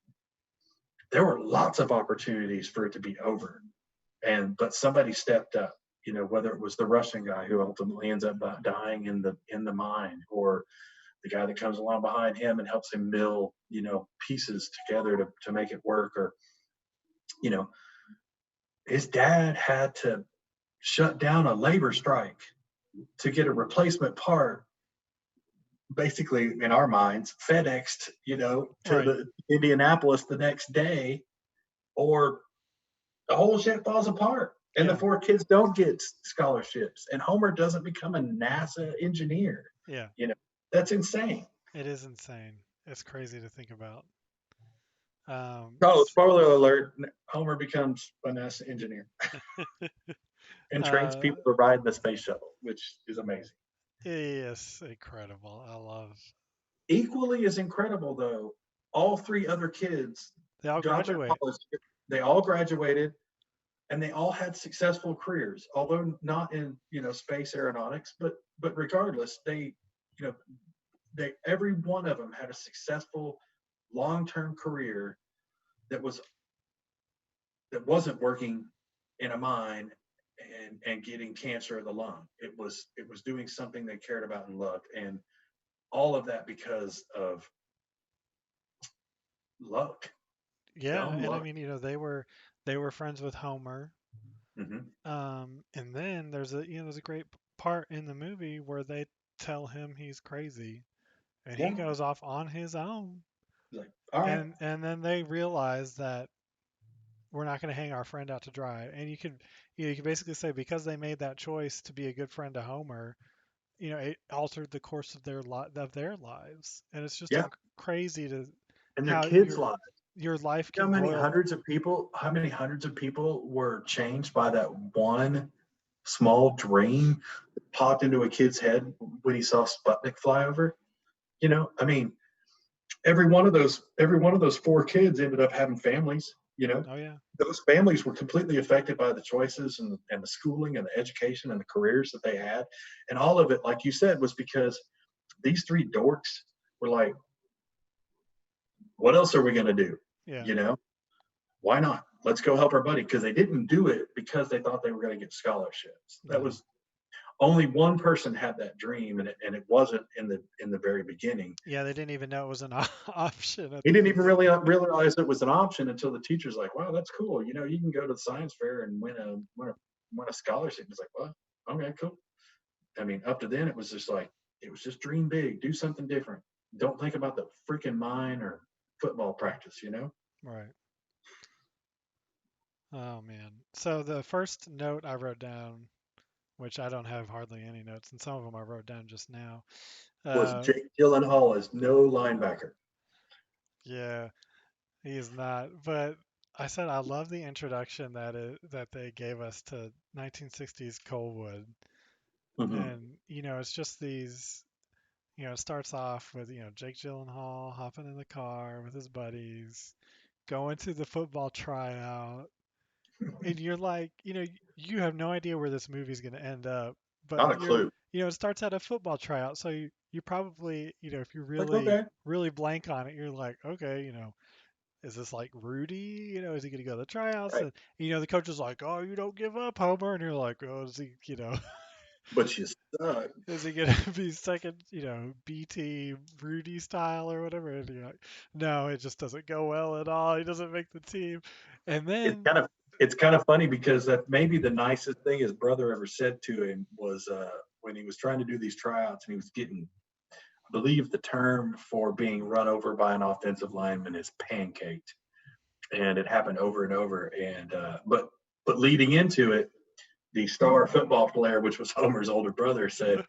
there were lots of opportunities for it to be over, but somebody stepped up. Whether it was the Russian guy who ultimately ends up dying in the mine, or the guy that comes along behind him and helps him mill pieces together to make it work, or you know his dad had to shut down a labor strike to get a replacement part, basically, in our minds, FedExed, to Right. the Indianapolis the next day, or the whole shit falls apart and the Yeah. four kids don't get scholarships and Homer doesn't become a NASA engineer. Yeah. You know, that's insane. It is insane. It's crazy to think about. Oh, spoiler alert, Homer becomes a NASA engineer and trains Uh, people to ride the space shuttle, which is amazing. it's incredible. I love. Equally as incredible, though, all three other kids They all got their graduate. college. They all graduated, and they all had successful careers, although not in space aeronautics. But regardless, you know they every one of them had a successful long-term career that wasn't working in a mine and getting cancer of the lung. It was doing something they cared about and loved, and all of that because of luck, Yeah, dumb and I luck. mean, they were friends with Homer. Hmm. And then there's a great part in the movie where they tell him he's crazy, and he Yeah, goes off on his own. like, all right, And then they realize that we're not going to hang our friend out to dry. And you could basically say because they made that choice to be a good friend to Homer, it altered the course of their lives. And it's just yeah, crazy to and their how kids' lives. your life You know can boil. how many hundreds of people were changed by that one small dream that popped into a kid's head when he saw Sputnik fly over? I mean, every one of those four kids ended up having families. Oh yeah, Those families were completely affected by the choices and the schooling and the education and the careers that they had. And all of it, like you said, was because these three dorks were like, what else are we going to do? yeah, You know, why not? Let's go help our buddy. Because they didn't do it because they thought they were going to get scholarships. That no, was only one person had that dream, and it wasn't in the very beginning. yeah. They didn't even know it was an option at He the didn't even beginning. really realize it was an option until the teacher's like, "Wow, that's cool. You can go to the science fair and win a scholarship." He's like, "Well, okay, cool." I mean, up to then, it was just dream big, do something different. Don't think about the freaking mine or football practice. Right. Oh man. So the first note I wrote down, which I don't have hardly any notes, and some of them I wrote down just now. Was Uh, Jake Gyllenhaal as no linebacker? yeah, he is not. But I said I love the introduction that they gave us to 1960s Coldwood, Hmm. and it's just these. It starts off with Jake Gyllenhaal hopping in the car with his buddies, going to the football tryout, and you're like, you have no idea where this movie's going to end up, but Not a clue. it starts at a football tryout, so you probably, if you Like, really, okay, really blank on it, you're like, okay, is this like Rudy? Is he going to go to the tryouts? right. And, the coach is like, oh, you don't give up, Homer. And you're like, oh, is he, But you suck. is he going to be second, BT Rudy style or whatever? And you're like, no, it just doesn't go well at all. He doesn't make the team. And It's then, kind of it's kind of funny because that maybe the nicest thing his brother ever said to him was when he was trying to do these tryouts and he was getting, I believe the term for being run over by an offensive lineman is pancaked, and it happened over and over. And but leading into it, the star football player, which was Homer's older brother, said,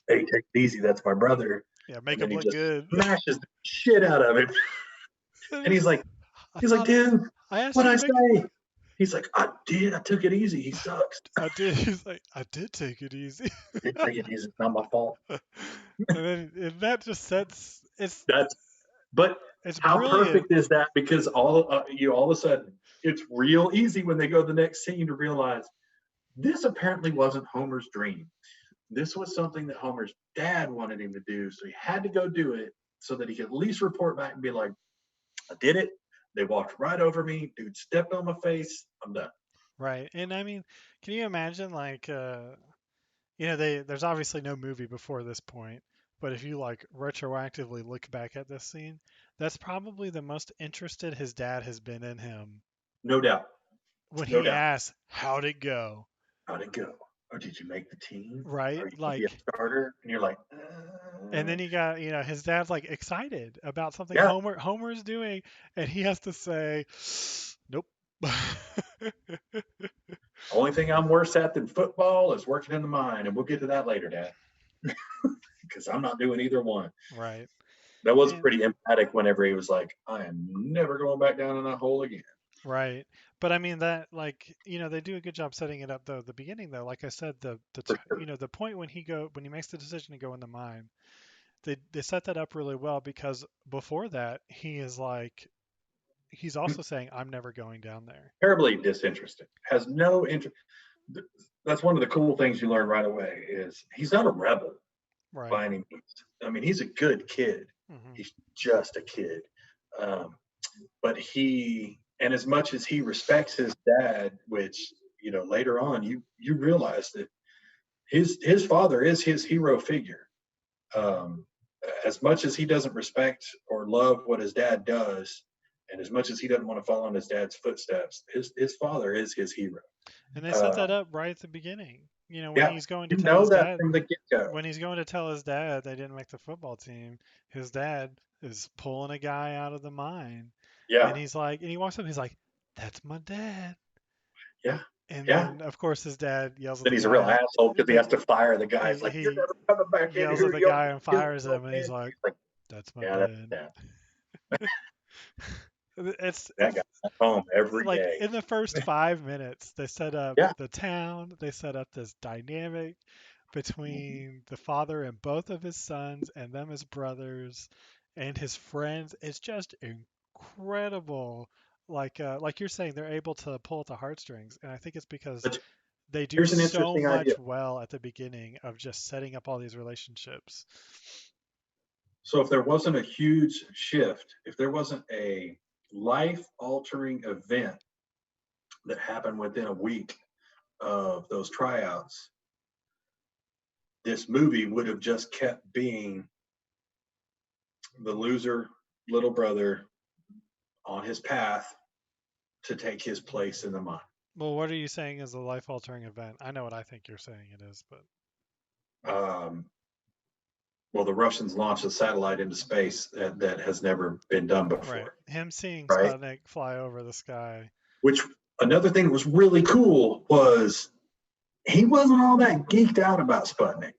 "Hey, take it easy. That's my brother." yeah, And make then him he look just good. smashes the shit out of him. And And he's, I he's like, thought dude, I asked you what'd to I make it. say? He's like, I did. I took it easy. He sucks. I did. He's like, I did take it easy. Did take it easy. It's not my fault. And that just sets That's but it's how brilliant. perfect is that? Because all of a sudden it's real easy when they go to the next scene to realize this apparently wasn't Homer's dream. This was something that Homer's dad wanted him to do, so he had to go do it so that he could at least report back and be like, I did it. They walked right over me. Dude stepped on my face. I'm done. Right. And I mean, can you imagine like there's obviously no movie before this point, but if you like retroactively look back at this scene, that's probably the most interested his dad has been in him No doubt. when No he doubt. asks, "How'd it go?" How'd it go? Or did you make the team? Right? Are you gonna be a Like, starter? And you're like, and then you got, his dad's like excited about something yeah. Homer's doing, and he has to say, "Nope." Only thing I'm worse at than football is working in the mine, and we'll get to that later, Dad, because I'm not doing either one. Right. That was And pretty emphatic whenever he was like, I am never going back down in that hole again. right. But I mean that like, they do a good job setting it up though at the beginning though. Like I said, For sure. the point when he makes the decision to go in the mine, they set that up really well because before that he is like he's also saying I'm never going down there. Terribly disinterested, has no interest. That's one of the cool things you learn right away is he's not a rebel Right. by any means. I mean, he's a good kid. Hmm. He's just a kid. Um, but and as much as he respects his dad, which, later on you realize that his father is his hero figure. Um, as much as he doesn't respect or love what his dad does, and as much as he doesn't want to follow in his dad's footsteps, his father is his hero. And they set Uh, that up right at the beginning. When yeah, he's going to you tell know his that dad from the get go. when he's going to tell his dad they didn't make the football team, his dad is pulling a guy out of the mine. Yeah, And he walks up, he's like, "That's my dad." yeah, And yeah. then of course his dad yells at Then the he's a real guy. asshole because he Then has to fire the guy. It's like, you're he never coming back in yells at here. the You're guy and a fires him, and man. he's like, He's like, "That's my yeah, that's dad." that. That It's guy at home every like day. in the first 5 minutes they set up Yeah, the town, they set up this dynamic between the father and both of his sons and them as brothers and his friends. It's just incredible. Like you're saying, they're able to pull at the heartstrings, and I think it's because but they do here's an so interesting idea. much well at the beginning of just setting up all these relationships. So if there wasn't a huge shift, if there wasn't a life-altering event that happened within a week of those tryouts, this movie would have just kept being the loser little brother on his path to take his place in the mine. Well, what are you saying is a life-altering event? I know what I think you're saying it is, but Um, well, the Russians launched a satellite into space that has never been done right, before, him seeing right? Sputnik fly over the sky. Which another thing that was really cool was he wasn't all that geeked out about Sputnik.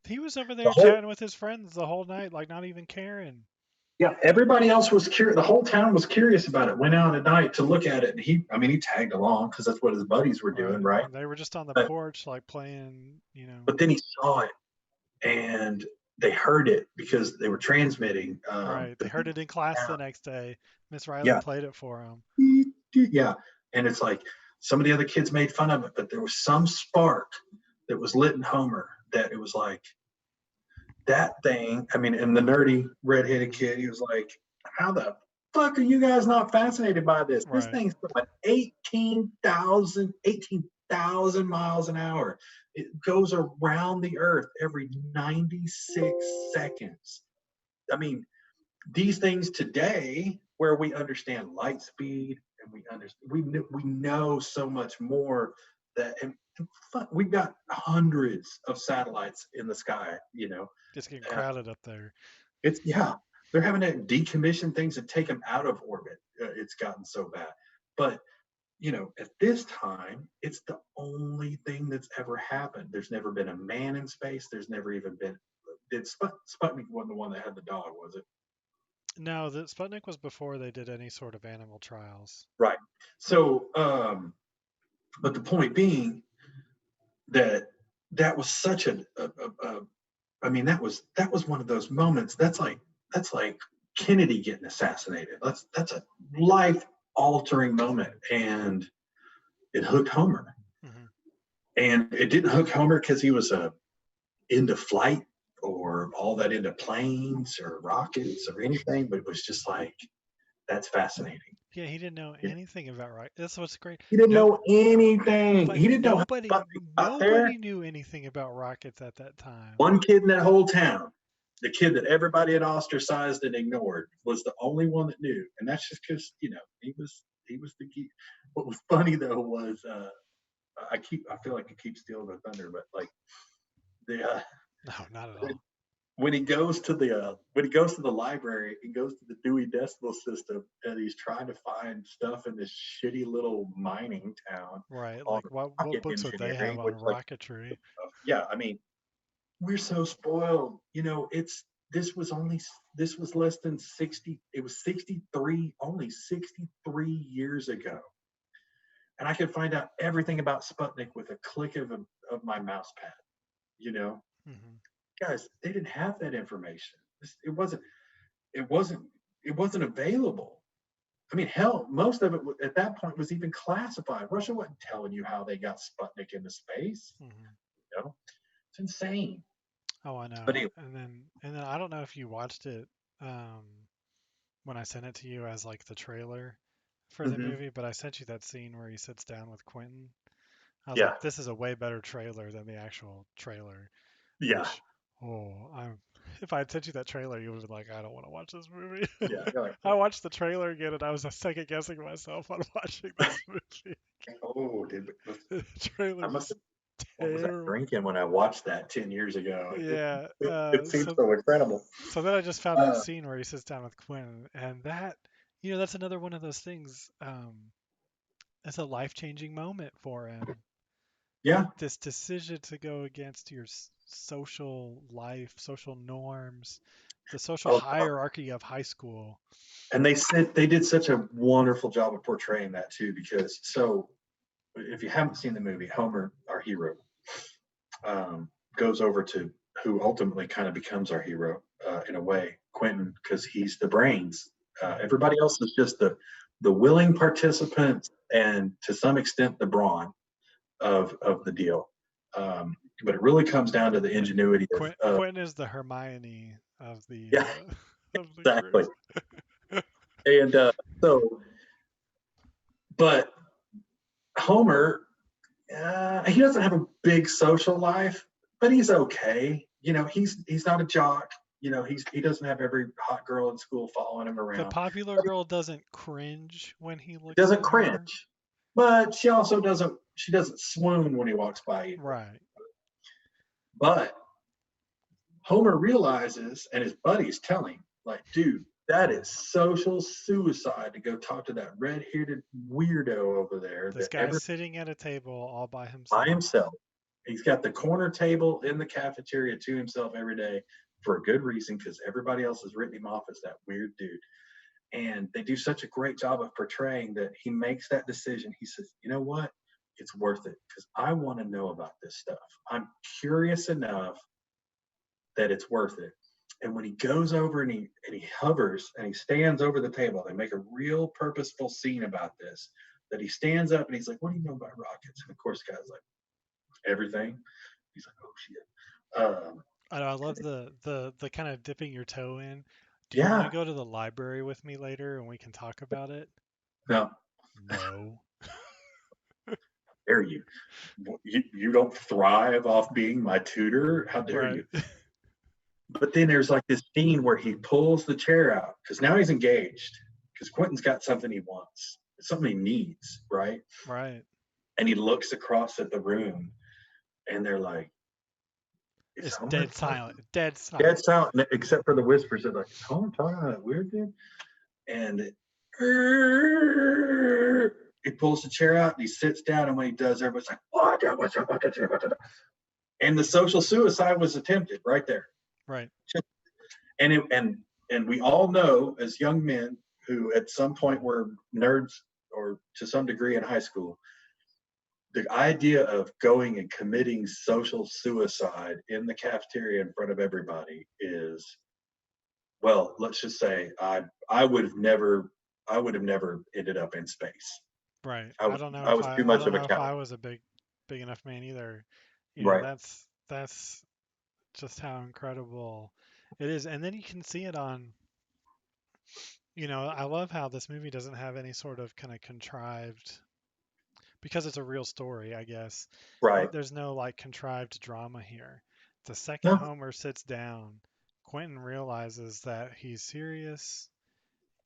He was over The there whole chatting with his friends the whole night, like not even caring. Yeah, everybody else was curious. The whole town was curious about it. Went out at night to look at it, and he tagged along because that's what his buddies were doing, Right. right? They were just on the But porch, like playing. but then he saw it, and they heard it because they were transmitting. Right. They The heard it in class the sound. next day. Miss Riley Yeah, played it for them. yeah, and it's like some of the other kids made fun of it, but there was some spark that was lit in Homer that it was like that thing. I mean, and the nerdy redheaded kid, he was like, "How the fuck are you guys not fascinated by this? This Right. thing's going 18,000 miles an hour. It goes around the earth every 96 seconds. I mean, these things today, where we understand light speed and we know so much more that and we've got hundreds of satellites in the sky, Just getting uh, crowded up there. it's yeah, they're having to decommission things and take them out of orbit. It's gotten so bad. But at this time, it's the only thing that's ever happened. There's never been a man in space. There's never even been. Did Sputnik wasn't the one that had the dog, was it? No, the Sputnik was before they did any sort of animal trials. Right. So, but the point being that that was such a I mean, that was one of those moments. That's like Kennedy getting assassinated. That's a life altering moment, and it hooked Homer. Hmm. And it didn't hook Homer because he was into flight or all that into planes or rockets or anything, but it was just like that's fascinating. Yeah, he didn't know anything about right. That's what's great. He didn't No, know anything. but He didn't know how nobody Sputnik got there. nobody knew anything about rockets at that time. One kid in that whole town, the kid that everybody had ostracized and ignored, was the only one that knew, and that's just because he was the geek. What was funny though was I feel like I keep stealing the thunder, but like the No, not at all. when he goes to the library, he goes to the Dewey Decimal System, and he's trying to find stuff in this shitty little mining town Right. on Like what rocket books would they have engineering, on which like rocketry? yeah, I mean we're so spoiled. This was only this was less than 60. It was 63, only 63 years ago, and I could find out everything about Sputnik with a click of my mouse pad. You know, Hmm. guys, they didn't have that information. It wasn't. It wasn't. It wasn't available. I mean, hell, most of it at that point was even classified. Russia wasn't telling you how they got Sputnik into space. Hmm. You know, it's insane. Oh, I But know. anyway, And then I don't know if you watched it um, when I sent it to you as like the trailer for the hmm, movie, but I sent you that scene where he sits down with Quentin. I was yeah, like, this is a way better trailer than the actual trailer. yeah, Which, oh, I'm. If I had sent you that trailer, you would have been like, I don't want to watch this movie. yeah. You're like, I watched the trailer again, and I was second guessing myself on watching this movie. oh, did The I trailer must was have? What was I terrible. drinking when I watched that 10 years ago? Yeah. It seems So so incredible. so then I just found that Uh, scene where he sits down with Quinn, and that, that's another one of those things. It's a life-changing moment for him. yeah. This decision to go against your social life, social norms, the social Oh, hierarchy of high school. and they said they did such a wonderful job of portraying that too, because so if you haven't seen the movie, Homer, our hero, um, goes over to who ultimately kind of becomes our hero in a way, Quentin, because he's the brains. Hmm. Everybody else is just the willing participants and to some extent the brawn of the deal. But it really comes down to the ingenuity of Quinn is the Hermione of the yeah, of the group. exactly. And so, but Homer, he doesn't have a big social life, but he's okay. He's not a jock. He doesn't have every hot girl in school following him The around. popular But girl doesn't cringe when he he looks doesn't at her. cringe, but she also doesn't. She doesn't swoon when he walks by either. Right. But Homer realizes, and his buddies tell him, like, dude, that is social suicide to go talk to that red-headed weirdo over there This that guy's ever sitting at a table all by by himself. himself. He's got the corner table in the cafeteria to himself every day for a good reason because everybody else has written him off as that weird dude. And they do such a great job of portraying that he makes that decision. He says, you know what? It's worth it because I want to know about this stuff. I'm curious enough that it's worth it. And when he goes over and he hovers and he stands over the table, they make a real purposeful scene about this. That he stands up and he's like, "What do you know about rockets?" And of course, the guy's like, "Everything." He's like, "Oh shit." I love the kind of dipping your toe in. Do you want to Yeah. go to the library with me later and we can talk about it? No, No. dare you? You don't thrive off being my tutor? How dare Right. you? But then there's like this scene where he pulls the chair out because now he's engaged because Quentin's got something he wants, something he needs, right? Right. And he looks across at the room and they're like, is It's Homer dead silent. talking? Dead Dead silent. silent, except for the whispers. They're like, is Homer talking about that weird dude? And he pulls the chair out and he sits down. And when he does, everybody's like, what? And the social suicide was attempted right there. Right. And and we all know as young men who at some point were nerds or to some degree in high school, the idea of going and committing social suicide in the cafeteria in front of everybody is, well, let's just say I would have never ended up in space. Right. I I was don't know I if was I too I much don't of a know if coward. I was a big enough man either. Right. That's just how incredible it is. And then you can see it on, I love how this movie doesn't have any sort of kind of contrived, because it's a real story, I guess. Right. There's no like contrived drama here. The second No. Homer sits down, Quentin realizes that he's serious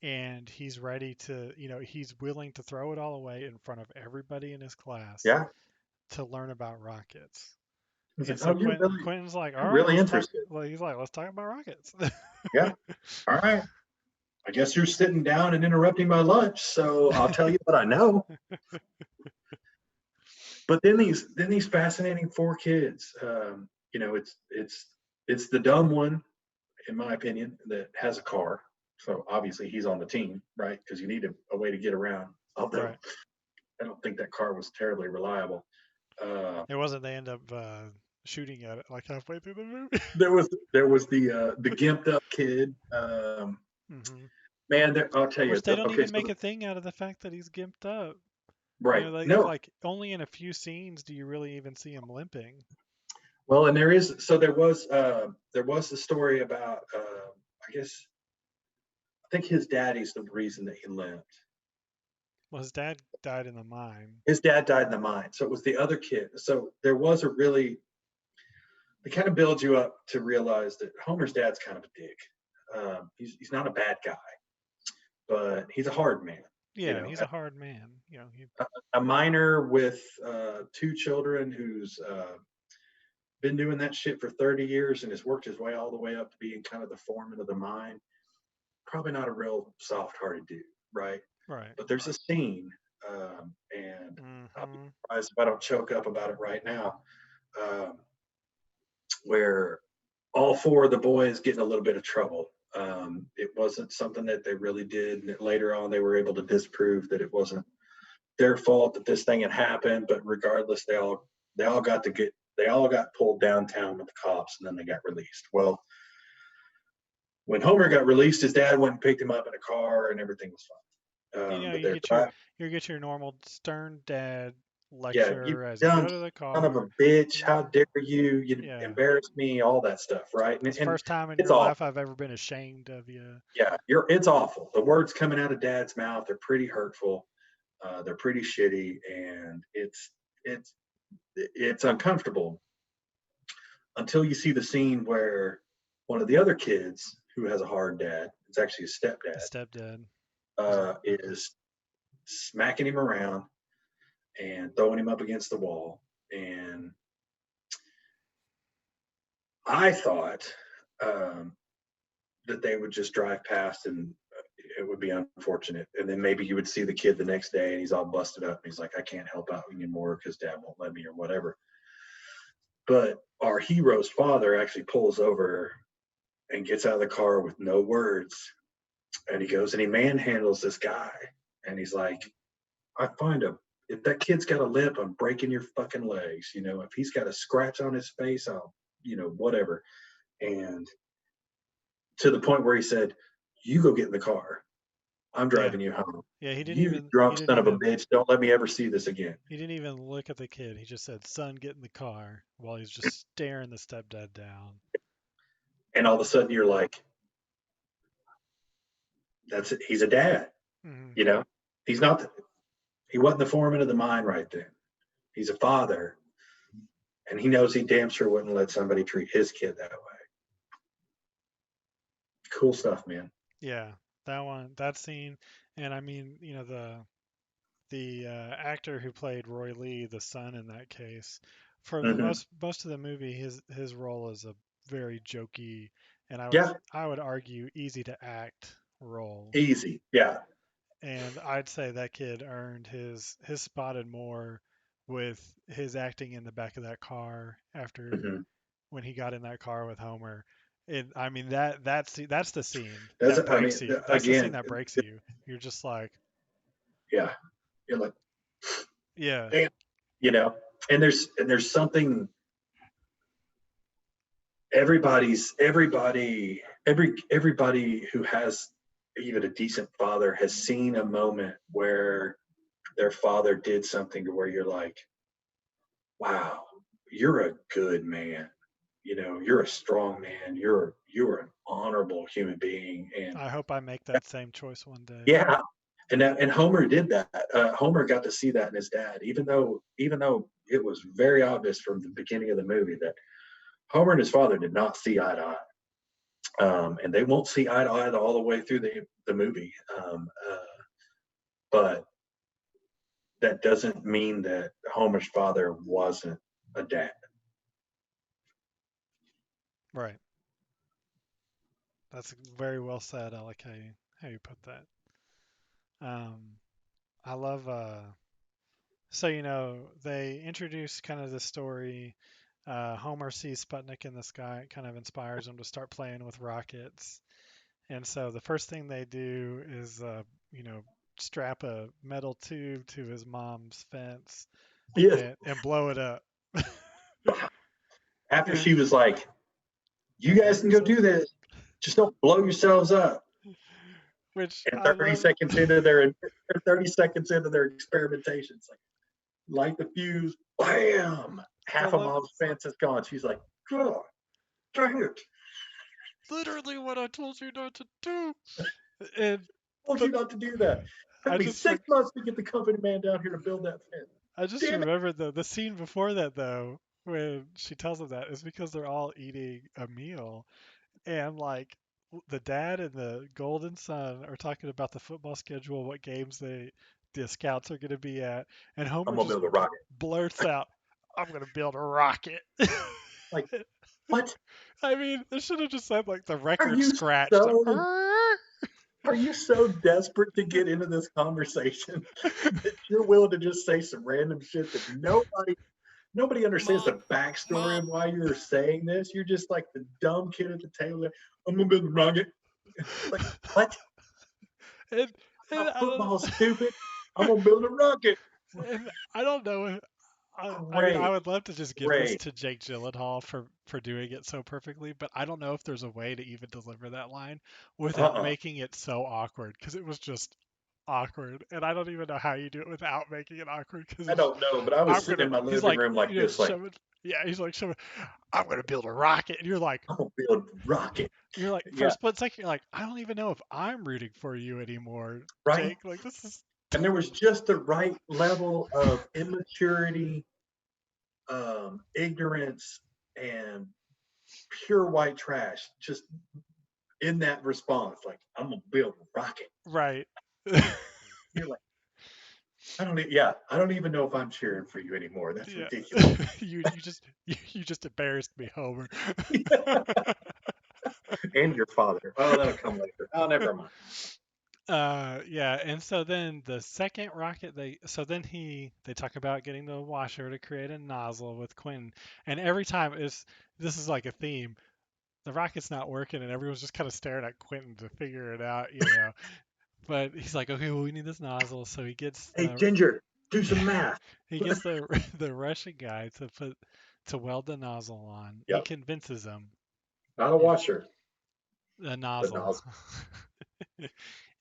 and he's ready to, he's willing to throw it all away in front of everybody in his class Yeah. to learn about rockets. He's And like, so oh, Quentin's like, all you're right, really let's talk. interested. Well, he's like, let's talk about rockets. Yeah. All right. I guess you're sitting down and interrupting my lunch, so I'll tell you what I know. But then these fascinating four kids. It's the dumb one, in my opinion, that has a car. So obviously he's on the team, right? Because you need a way to get around. Although Right. I don't think that car was terribly reliable. Uh, It wasn't. They end up shooting at it like halfway through the movie. There was the gimped up kid. hmm Man, I'll tell you. Which they don't Okay, even so make a thing out of the fact that he's gimped up. right. No, Like only in a few scenes do you really even see him limping. well, and there was the story about I guess I think his daddy's the reason that he limped. Well, his dad died in the mine. His dad died in the mine, so it was the other kid. So there was a really they kind of build you up to realize that Homer's dad's kind of a dick. He's not a bad guy, but he's a hard man. You Yeah, know, he's a hard man. a miner with two children who's been doing that shit for 30 years and has worked his way all the way up to being kind of the foreman of the mine. Probably not a real soft-hearted dude, right? Right. But there's a scene, and I'll be hmm surprised if I don't choke up about it right now, um, where all four of the boys get in a little bit of trouble. It wasn't something that they really did, and later on they were able to disprove that it wasn't their fault that this thing had happened. But regardless, they all got pulled downtown with the cops, and then they got released. Well, when Homer got released, his dad went and picked him up in a car, and everything was fine. But You they're get your normal stern dad yeah, you lecture as you dumb go to the son of car. a bitch, Yeah. how dare you? You Yeah. embarrass me, all that stuff, right? It's the And first time in it's your life awful. I've ever been ashamed of you. Yeah, it's awful. The words coming out of dad's mouth are pretty hurtful. They're pretty shitty, and it's it's uncomfortable until you see the scene where one of the other kids who has a hard dad, it's actually a The stepdad, stepdad. Was it? is smacking him around and throwing him up against the wall. And I thought um, that they would just drive past and it would be unfortunate. And then maybe you would see the kid the next day and he's all busted up and he's like, I can't help out anymore because dad won't let me or whatever. But our hero's father actually pulls over and gets out of the car with no words. And he goes and he manhandles this guy. And he's like, I find him. If that kid's got a limp, I'm breaking your fucking legs. If he's got a scratch on his face, I'll, whatever. And to the point where he said, you go get in the car. I'm Yeah. driving you home. Yeah, You drunk son of a bitch. Don't let me ever see this again. he didn't even look at the kid. He just said, "Son, get in the car," while he's just staring the stepdad down. And all of a sudden you're like, that's it. He's a dad. hmm You know, he's not, he wasn't the foreman of the mine right then. He's a father. And he knows he damn sure wouldn't let somebody treat his kid that way. Cool stuff, man. Yeah, that scene, and I mean, the actor who played Roy Lee, the son in that case, for the Mm-hmm. most of the movie, his role is a very jokey, and Yeah, I would argue easy to act role. easy. Yeah. And I'd say that kid earned his spot and more with his acting in the back of that car after Mm-hmm. when he got in that car with Homer. I mean that's the scene That's, that I mean, breaks you. That's the scene again, that breaks you. You're just like, yeah. You're like, yeah, damn, you know, and there's something everybody who has even a decent father has seen a moment where their father did something to where you're like, wow, you're a good man. You're a strong man. You're an honorable human being. And I hope I make that same choice one day. yeah, and Homer did that. Homer got to see that in his dad, even though it was very obvious from the beginning of the movie that Homer and his father did not see eye to eye. And they won't see eye to eye all the way through the movie. But that doesn't mean that Homer's father wasn't a dad. Right. That's very well said. I like how you put that. Um, I love so they introduce kind of the story. Homer sees Sputnik in the sky. It kind of inspires him to start playing with rockets. And so the first thing they do is, you know, strap a metal tube to his mom's fence Yes. and blow it up. after she was like, "You guys can go do this, just don't blow yourselves up." Which And I love. 30 seconds into their experimentation, it's like light the fuse, bam, I half a love mile of fence is gone. She's like, "God dang it! literally what I told you not to do. And I told but you not to do that. It I took me just re- 6 months to get the company man down here to build that fence. I just Damn it!" remember the scene before that though, when she tells him that is because they're all eating a meal, and like the dad and the golden son are talking about the football schedule, what games the scouts are going to be at, and I'm Homer gonna just build a rocket. blurts out, "I'm going to build a rocket." Like, what? I mean, they should have just said like the Are record you scratched. so are you so desperate to get into this conversation that you're willing to just say some random shit that nobody understands Mom, the backstory mom, of why you're saying this? You're just like the dumb kid at the table. I'm gonna build a rocket. Like, what? and and About football, stupid. I'm gonna build a rocket. I don't know if I mean, I Great, would love to just give this great. to Jake Gyllenhaal for doing it so perfectly, but I don't know if there's a way to even deliver that line without Uh-uh. making it so awkward, because it was just awkward, and I don't even know how you do it without making it awkward. Because I don't know, but I was I'm sitting gonna, in my he's living like, room like this, like, shoving, yeah, he's like shoving, "I'm gonna build a rocket," and I'm gonna build a rocket. you're like, for a Yeah, split second, you're like, I don't even know if I'm rooting for you anymore, right. Jake. Like this is And there was just the right level of immaturity, ignorance, and pure white trash just in that response. Like, I'm gonna build a rocket. right. You're like, I don't even know if I'm cheering for you anymore. That's Yeah, ridiculous. you just embarrassed me, Homer. And your father. Oh, that'll come later. Oh, never mind. Yeah, and so then the second rocket they talk about getting the washer to create a nozzle with Quentin, and every time is this is like a theme. The rocket's not working, and everyone's just kind of staring at Quentin to figure it out. But he's like, okay, well, we need this nozzle, so Hey, Ginger, do some math. he gets the the Russian guy to weld the nozzle on. He Yep. convinces him. Not a And washer. the The nozzle. nozzle.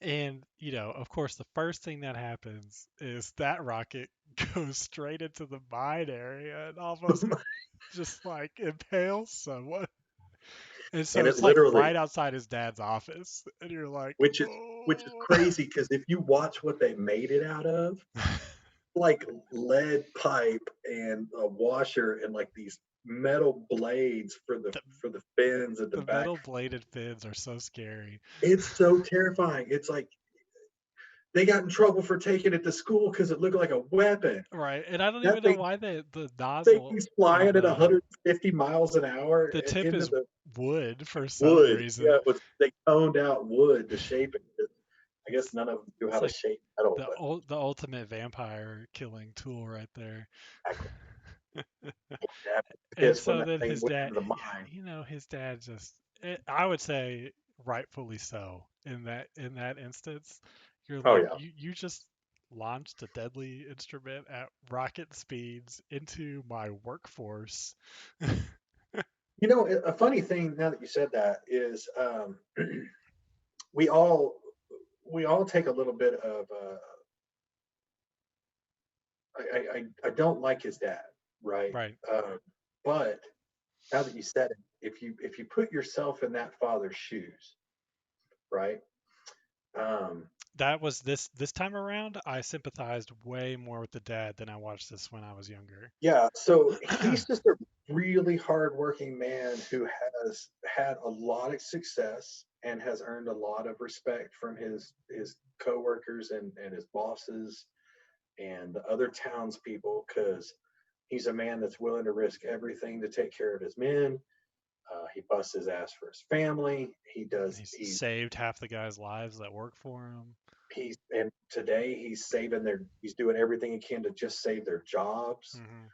And, of course, the first thing that happens is that rocket goes straight into the mine area and almost just like impales someone. And so And it it's like literally, right outside his dad's office. And you're like, which is oh. crazy because if you watch what they made it out of, like lead pipe and a washer and like these metal blades for the the, fins at the the back. metal bladed fins are so scary. It's so terrifying. It's like they got in trouble for taking it to school because it looked like a weapon. Right. And I don't That even know thing why the nozzle thing's or flying at the 150 miles an hour the tip into is the wood for some wood. Yeah, reason. they toned out wood to shape it. I guess none of them knew how It's to like shape metal, but the ultimate vampire killing tool right there. exactly. That And pits when so that then thing his went dad, into the yeah, mine. his dad just, I would say rightfully so in that instance. You're Oh like yeah. you just launched a deadly instrument at rocket speeds into my workforce. You know, a funny thing now that you said that is we all we all take a little bit of I don't like his dad, right? Right. But now that you said it, if you put yourself in that father's shoes, right? Um, That was this time around. I sympathized way more with the dad than I watched this when I was younger. yeah, so he's just a really hardworking man who has had a lot of success and has earned a lot of respect from his coworkers and his bosses and the other townspeople because he's a man that's willing to risk everything to take care of his men. He busts his ass for his family. He does. He's saved half the guys' lives that work for him. And today he's doing everything he can to just save their jobs. Hmm.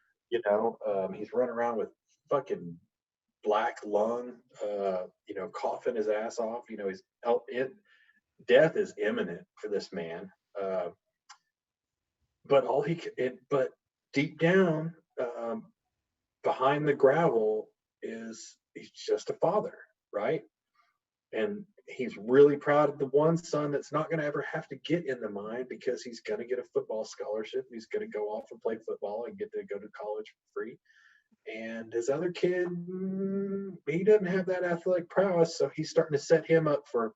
He's running around with fucking black lung, coughing his ass off. Death is imminent for this man. But but deep down, behind the gravel, is he's just a father, right? And he's really proud of the one son that's not going to ever have to get in the mine because he's going to get a football scholarship. He's going to go off and play football and get to go to college for free. And his other kid, he doesn't have that athletic prowess, so he's starting to set him up for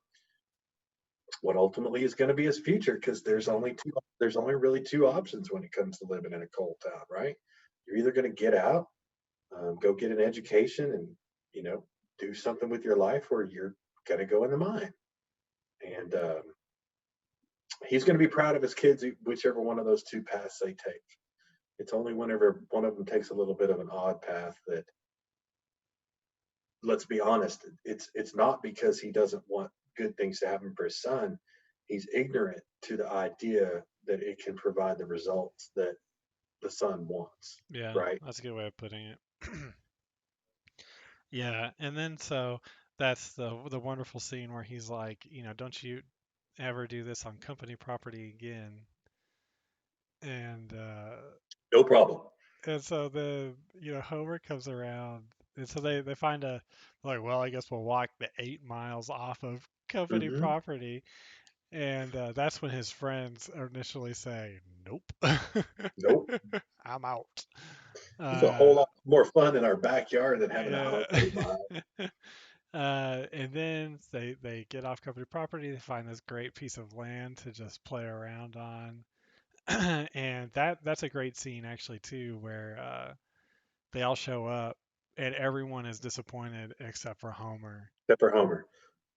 what ultimately is going to be his future because Hmm. there's only really two options when it comes to living in a coal town, right? You're either going to get out, go get an education, and you know do something with your life, or you're going to go in the mine. And he's going to be proud of his kids, whichever one of those two paths they take. It's only whenever one of them takes a little bit of an odd path that, let's be honest, it's not because he doesn't want good things to happen for his son. He's ignorant to the idea that it can provide the results that the son wants, Yeah, right? that's a good way of putting it. Yeah, and then so that's the wonderful scene where he's like, don't you ever do this on company property again. And No problem. so the Homer comes around, and so they find like, well, I guess we'll walk the 8 miles off of company Hmm. property, and that's when his friends initially say, nope, Nope. I'm out. It's a whole Uh, lot more fun in our backyard than having to yeah. hunt 8 miles. And then they get off company property. They find this great piece of land to just play around on, and that's a great scene actually too, where they all show up and everyone is disappointed except for Homer. Except for Homer.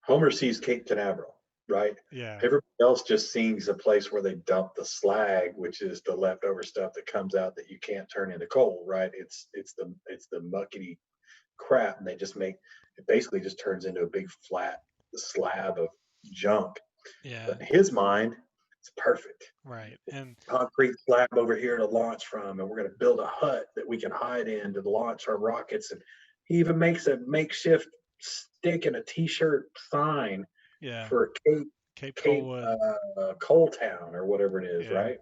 Homer sees Cape Canaveral, right? Yeah, Everybody else just sees a place where they dump the slag, which is the leftover stuff that comes out that you can't turn into coal, right? It's the muckety crap, and they just make it basically just turns into a big flat slab of junk. yeah, But in his mind, it's perfect. right. And Concrete slab over here to launch from, and we're going to build a hut that we can hide in to launch our rockets. And he even makes a makeshift stick and a T-shirt sign yeah, for Cape Cape Coalwood. Coal Town or whatever it is, Yeah. right?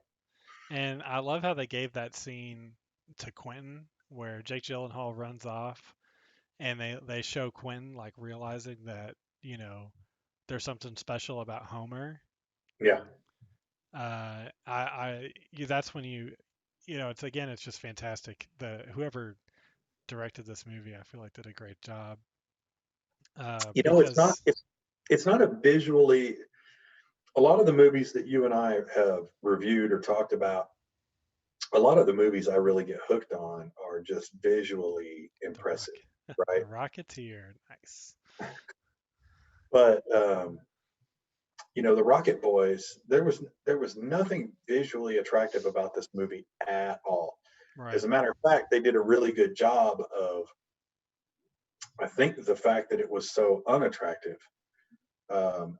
And I love how they gave that scene to Quentin where Jake Gyllenhaal runs off and they show Quentin like realizing that, you know, there's something special about Homer. Yeah. That's when it's again, it's just fantastic. The whoever directed this movie, I feel like did a great job. It's not Because it's not a visually. A lot of the movies that you and I have reviewed or talked about, a lot of the movies I really get hooked on are just visually the impressive, rock, the right? Rocketeer, nice. But the Rocket Boys, there was nothing visually attractive about this movie at all. As Right. a matter of fact, they did a really good job of, I think, the fact that it was so unattractive.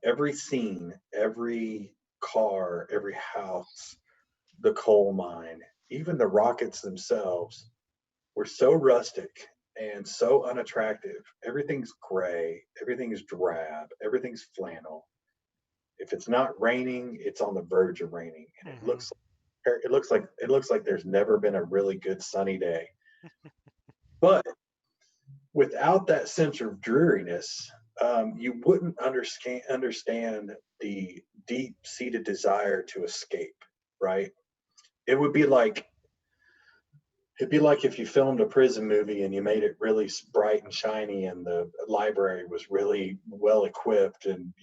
Every scene, every car, every house, the coal mine, even the rockets themselves were so rustic and so unattractive. Everything's gray, everything's drab, everything's flannel. If it's not raining, it's on the verge of raining, and it Hmm. looks it looks like there's never been a really good sunny day. But without that sense of dreariness, you wouldn't understand the deep seated desire to escape. Right? It would be like It'd be like if you filmed a prison movie and you made it really bright and shiny, and the library was really well equipped, and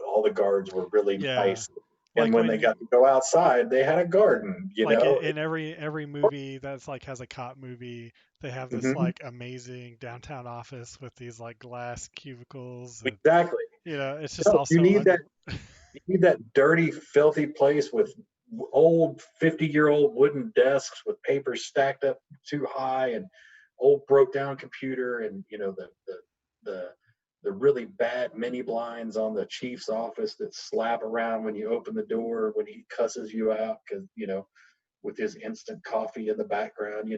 all the guards were really Yeah. nice. And Like when they when got to go outside, they had a garden. like in every movie that's like has a cop movie, they have this Mhm. like amazing downtown office with these like glass cubicles and Exactly. it's just No, you also need that. under. You need that dirty, filthy place with old 50-year-old wooden desks with papers stacked up too high, and old broke down computer, and the the really bad mini blinds on the chief's office that slap around when you open the door when he cusses you out because with his instant coffee in the background.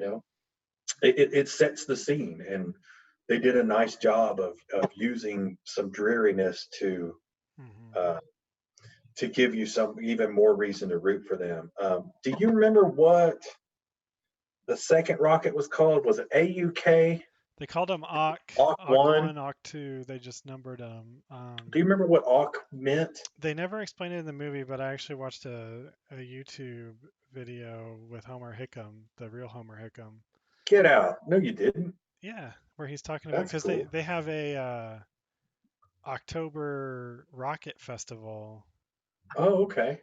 It sets the scene, and they did a nice job of using some dreariness Hmm. uh, to give you some even more reason to root for them. Do you remember what the second rocket was called? Was it AUK? They called them Ock, Awk Ock one. 1, Ock 2. They just numbered them. Do you remember what awk meant? They never explained it in the movie, but I actually watched a YouTube video with Homer Hickam, the real Homer Hickam. Get out. No, you didn't. Yeah, where he's talking about That's because cool. they have a October Rocket Festival Oh, okay.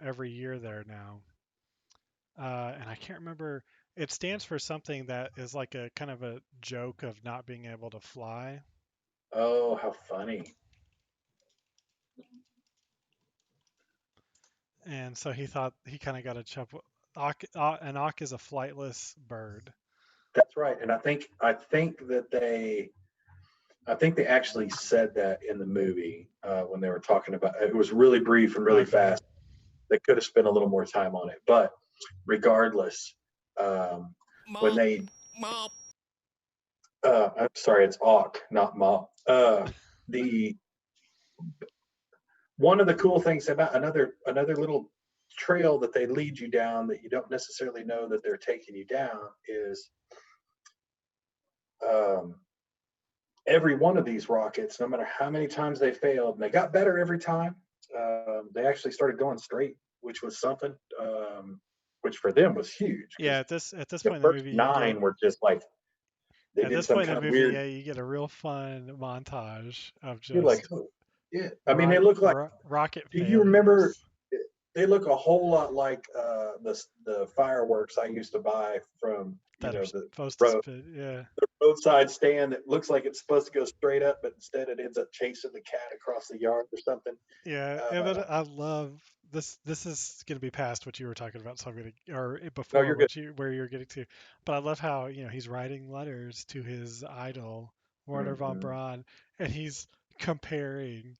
every year there now, and I can't remember. It stands for something that is like a kind of a joke of not being able to fly, Oh, how funny. and so he thought he kind of got a chuckle. An auk is a flightless bird. That's right. And I think they actually said that in the movie when they were talking about it. It was really brief and really Okay. fast. They could have spent a little more time on it, but regardless, um, when Mop, they mop. I'm sorry, it's awk, not mop. The One of the cool things about another little trail that they lead you down that you don't necessarily know that they're taking you down is um, every one of these rockets, no matter how many times they failed, and they got better every time. They actually started going straight, which was something, which for them was huge Yeah, because at this the point in the first movie, you get nine were just like they at did this some point in kind the of movie, weird. yeah, you get a real fun montage of You're like, just oh yeah. I mean, they look like. rocket Do you remember? failures They look a whole lot like the fireworks I used to buy from that are the supposed to road spit. Yeah, roadside stand that looks like it's supposed to go straight up, but instead it ends up chasing the cat across the yard or something. yeah, and then Uh, I love this. This is gonna be past what you were talking about, so I'm gonna or no, before you're good. what you where you're getting to, but I love how he's writing letters to his idol Warner von Hmm. Braun, and he's comparing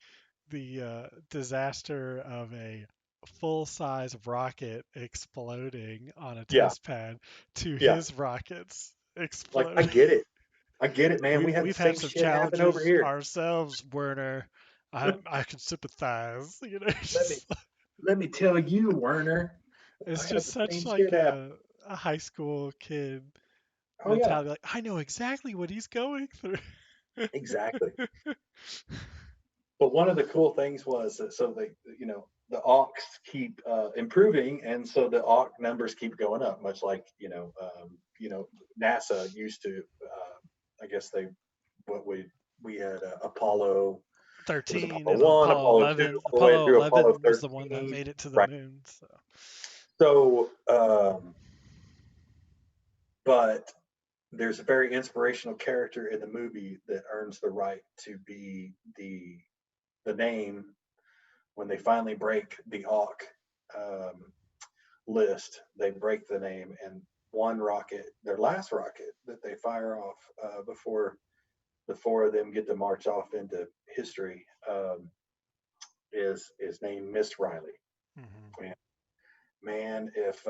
the disaster of a full-size rocket exploding on a Yeah, test pad to yeah. his rockets Like exploding. I get it, man. We had the We've had same some shit happen over challenges here. ourselves, Werner. I can sympathize. let me let me tell you, Werner. I It's had just the such same like shit happen. a high school kid Oh yeah, mentality. Like I know exactly what he's going through. exactly. But one of the cool things was that so the AUX keep improving, and so the AUK numbers keep going up, much like NASA used to. I guess they what we had Apollo. It was 13 Apollo and one, Apollo Apollo two, 11. all the way Apollo through Apollo 11 was the one that 13. made it to the Right. moon. So So, but there's a very inspirational character in the movie that earns the right to be the name when they finally break the AUK um, list. They break the name, and one rocket, their last rocket that they fire off before the four of them get to march off into history, is named Miss Riley. mhm. And man, if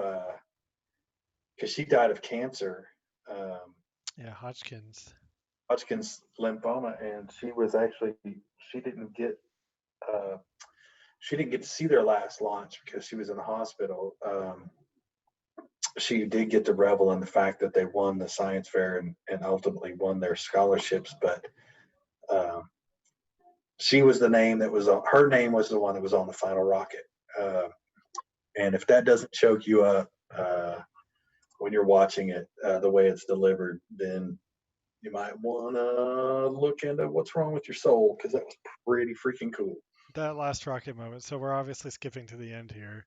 because she died of cancer, um, Yeah, Hodgkin's. Hodgkin's lymphoma, and she didn't get uh, she didn't get to see their last launch because she was in the hospital. She did get to revel in the fact that they won the science fair and ultimately won their scholarships, but um, she was the name that was on her name was the one that was on the final rocket. Uh, and if that doesn't choke you up when you're watching it, the way it's delivered, then you might want to look into what's wrong with your soul because that was pretty freaking cool. That last rocket moment. So we're obviously skipping to the end here,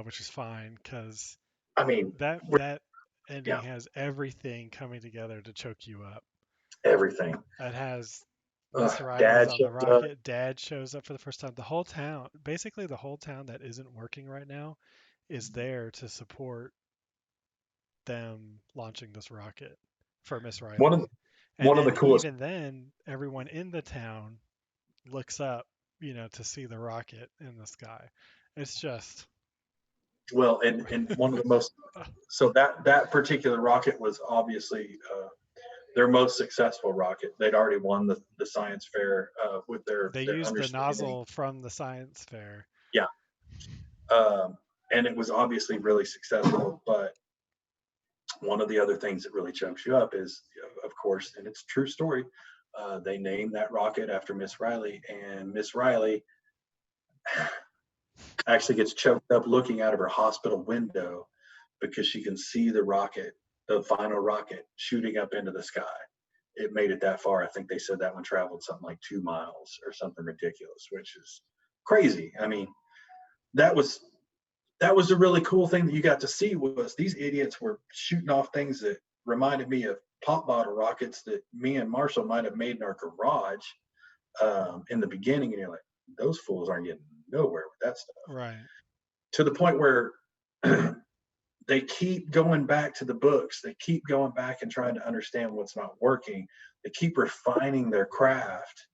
which is fine because I mean, that yeah, ending has everything coming together to choke you up. everything. It has Miss Riley's Dad on the shows up. rocket. Dad shows up for the first time. The whole town, basically the whole town that isn't working right now, is there to support them launching this rocket for Miss One of the, Riley. And one of the then coolest. even then, everyone in the town looks up, to see the rocket in the sky. It's just Well, and one of the most. So that particular rocket was obviously their most successful rocket. They'd already won the science fair with they their used the understanding. nozzle from the science fair. Yeah, um, and it was obviously really successful. But one of the other things that really chokes you up is of course, and it's a true story. They named that rocket after Miss Riley, and Miss Riley actually gets choked up looking out of her hospital window because she can see the rocket, the final rocket, shooting up into the sky. It made it that far. I think they said that one traveled something like 2 miles or something ridiculous, which is crazy. I mean, that was that was a really cool thing that you got to see was these idiots were shooting off things that reminded me of pop bottle rockets that me and Marshall might have made in our garage in the beginning, and you're like, those fools aren't getting nowhere with that stuff. Right. To the point where they keep going back to the books, they keep going back and trying to understand what's not working, they keep refining their craft,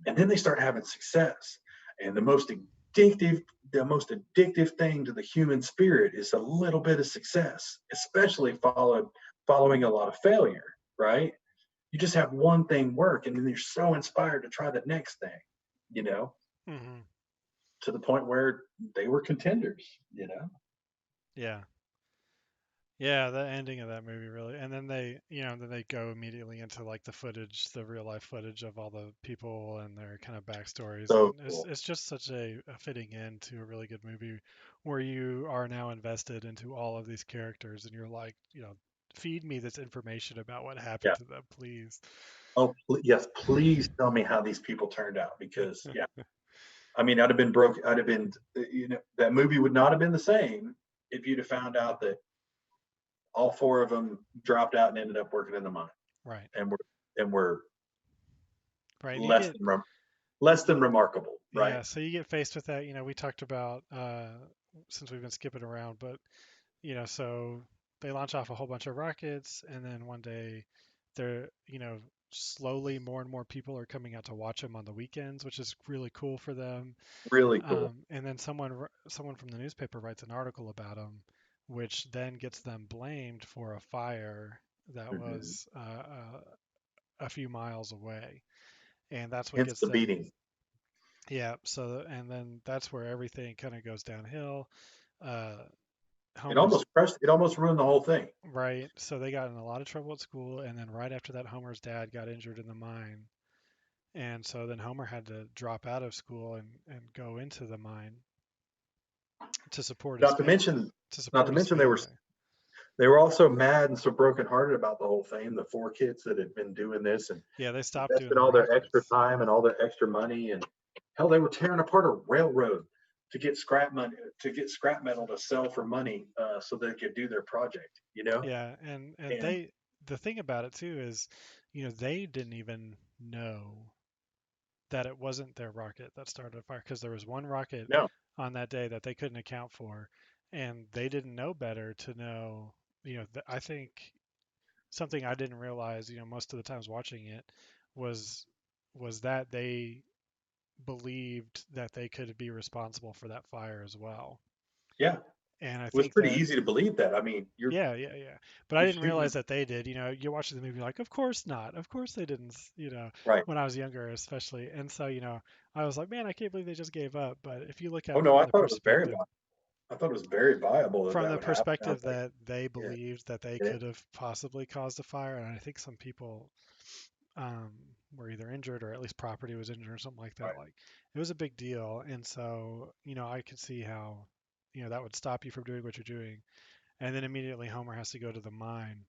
and then they start having success. And addictive the most addictive thing to the human spirit is a little bit of success, especially following a lot of failure, right? You just have one thing work and then you're so inspired to try the next thing, you know, Hmm. to the point where they were contenders, Yeah. Yeah, the ending of that movie really, and then then they go immediately into like the footage, the real life footage of all the people and their kind of backstories, So and cool. it's just such a fitting end to a really good movie where you are now invested into all of these characters, and you're like, feed me this information about what happened Yeah. to them, please. Oh, yes, please tell me how these people turned out because, yeah, I mean, I'd have been broke. I'd have been, that movie would not have been the same if you'd have found out that all four of them dropped out and ended up working in the mine Right. and were Right. And you less get than less than remarkable, right? yeah, so you get faced with that. We talked about since we've been skipping around, but so they launch off a whole bunch of rockets, and then one day they're, slowly more and more people are coming out to watch them on the weekends, which is really cool for them. Really cool. And then someone from the newspaper writes an article about them, which then gets them blamed for a fire that Hmm. was a few miles away, and that's what Hence gets the them. beating. Yeah. So and then that's where everything kind of goes downhill. Uh, It Homer's almost crushed. It almost ruined the whole thing. right. So they got in a lot of trouble at school, and then right after that, Homer's dad got injured in the mine, and so then Homer had to drop out of school and go into the mine to support his Not to mention, not to mention family. they were also mad and so brokenhearted about the whole thing. The four kids that had been doing this and Yeah, they stopped doing invested the all their extra rockets. time and all their extra money, and hell, they were tearing apart a railroad to get scrap money to get scrap metal to sell for money, so they could do their project. Yeah, and And the thing about it too is, they didn't even know that it wasn't their rocket that started a fire because there was one rocket no, on that day that they couldn't account for, and they didn't know better to know. I think something I didn't realize, most of the times watching it, was that they believed that they could be responsible for that fire as well. yeah, it And I was think pretty that easy to believe that. I mean, yeah, yeah, yeah. But I you're didn't shooting realize that they did. You're watching the movie like, of course not. Of course they didn't, right. when I was younger especially. And so, I was like, man, I can't believe they just gave up. But if you look at Oh it no, I thought it was very viable that from that the would happen. I was perspective like, that they yeah, believed that they get it? could have possibly caused a fire, and I think some people um, were either injured or at least property was injured or something like that. Right. Like it was a big deal. And so, I could see how, that would stop you from doing what you're doing. And then immediately Homer has to go to the mine.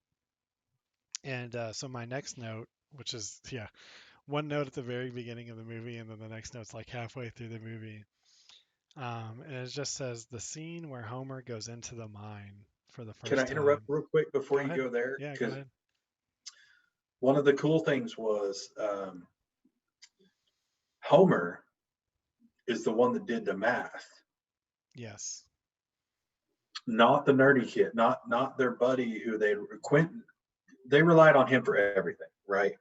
And so my next note, which is, yeah, one note at the very beginning of the movie, and then the next note's like halfway through the movie. And it just says the scene where Homer goes into the mine for the Can I first interrupt time. real quick Go before you ahead. go there? Yeah, go Because ahead. one of the cool things was Homer is the one that did the math, Yes. not the nerdy kid, not their buddy who they Quentin. They relied on him for everything, right?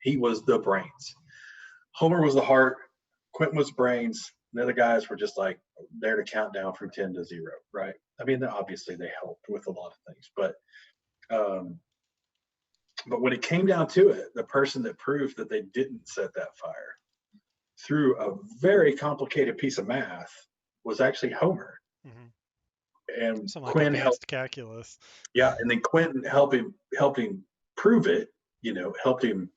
He was the brains. Homer was the heart. Quentin was brains. The other guys were just like there to count down from 10 to 0, right? I mean, obviously they helped with a lot of things, um, but when it came down to it, the person that proved that they didn't set that fire through a very complicated piece of math was actually Homer. Hmm. And Some like Quinn helped, advanced calculus. yeah, and then Quentin helped him prove it, helped him.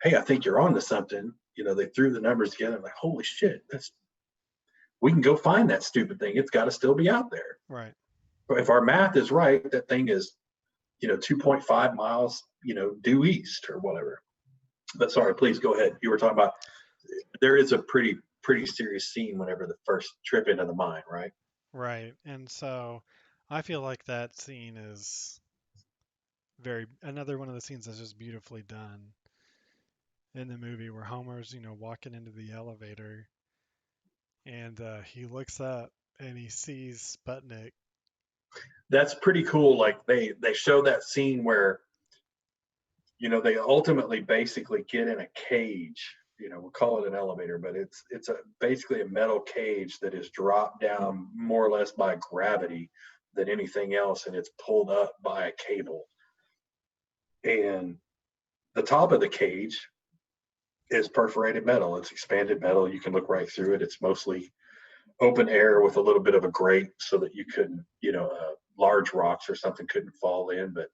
Hey, I think you're on to something. They threw the numbers together. I'm like, holy shit, we can go find that stupid thing. It's got to still be out there. Right. But if our math is right, that thing is, 2.5 miles, due east or whatever. But sorry, please go ahead. You were talking about there is a pretty serious scene whenever the first trip into the mine, right? Right. And so I feel like that scene is another one of the scenes that's just beautifully done in the movie where Homer's, walking into the elevator and he looks up and he sees Sputnik. That's pretty cool. Like they show that scene where they ultimately basically get in a cage. We'll call it an elevator, but it's basically a metal cage that is dropped down more or less by gravity than anything else, and it's pulled up by a cable. And the top of the cage is perforated metal. It's expanded metal. You can look right through it. It's mostly open air with a little bit of a grate so that you couldn't, large rocks or something couldn't fall in. But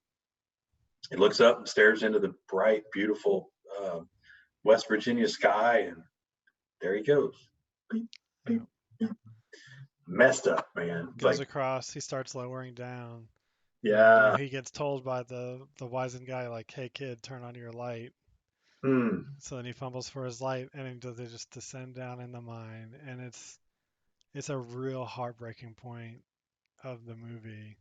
he looks up and stares into the bright, beautiful West Virginia sky, and there he goes. Beep, beep, Yeah. beep. Messed up, man. It's Goes like, across, he starts lowering down. And yeah, he gets told by the wizened guy like, "Hey kid, turn on your light." hmm. So then he fumbles for his light and they just descend down in the mine and it's a real heartbreaking point of the movie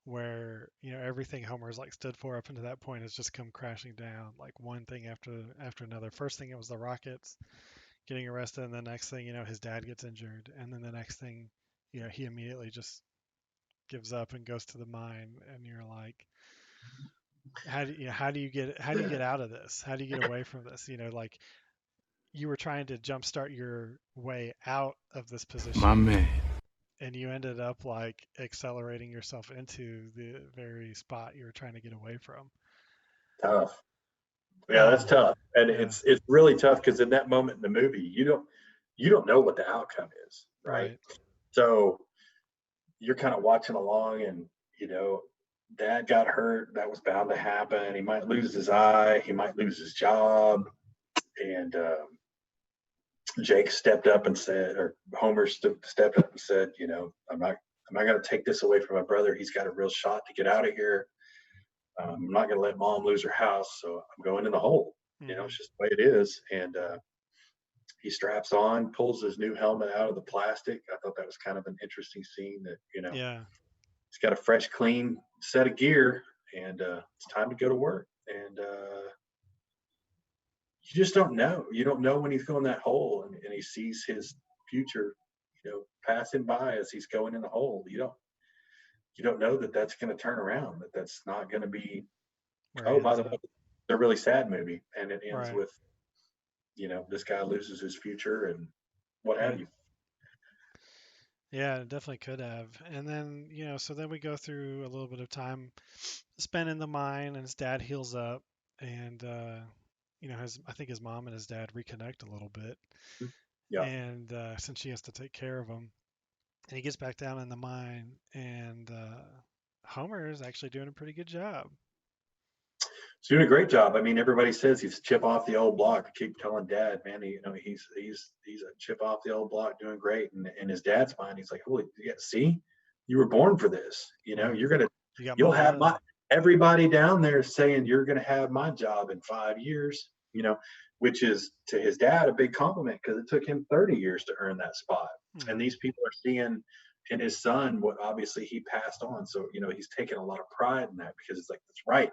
where everything Homer's like stood for up until that point has just come crashing down, like one thing after another. First thing it was the Rockets getting arrested, and the next thing his dad gets injured, and then the next thing he immediately just gives up and goes to the mine, and you're like, how do you get out of this? How do you get away from this? Like you were trying to jumpstart your way out of this My position man. and you ended up like accelerating yourself into the very spot you were trying to get away from. Tough. Yeah, that's tough, and Yeah, it's really tough because in that moment in the movie, you don't know what the outcome is, right? right. So you're kind of watching along, and you know, dad got hurt. That was bound to happen. He might lose his eye. He might lose his job. And Jake stepped up and said, or Homer stepped up and said, I'm not going to take this away from my brother. He's got a real shot to get out of here. I'm not going to let mom lose her house, so I'm going in the hole. Hmm. It's just the way it is. And he straps on, pulls his new helmet out of the plastic. I thought that was kind of an interesting scene that, Yeah, he's got a fresh, clean set of gear, and it's time to go to work. And you just don't know. You don't know when he's going that hole, and he sees his future, passing by as he's going in the hole. You don't know that that's going to turn around. That's not going to be. where he Oh, by ends the way, up. it's a really sad movie, and it ends Right, with this guy loses his future and what have right. you. Yeah, it definitely could have. And then, so then we go through a little bit of time spent in the mine, and his dad heals up, and his I think his mom and his dad reconnect a little bit, Yeah. and since she has to take care of him, and he gets back down in the mine, and Homer is actually doing a pretty good job. He's doing a great job. I mean, everybody says he's a chip off the old block. I keep telling Dad, man, he's a chip off the old block, doing great. And in his dad's mind, he's like, holy, yeah, see, you were born for this. Right. You got my You'll have blood. my everybody down there saying you're gonna have my job in 5 years. Which is to his dad a big compliment because it took him 30 years to earn that spot. And Hmm. these people are seeing in his son what obviously he passed on. So he's taking a lot of pride in that because it's like that's right,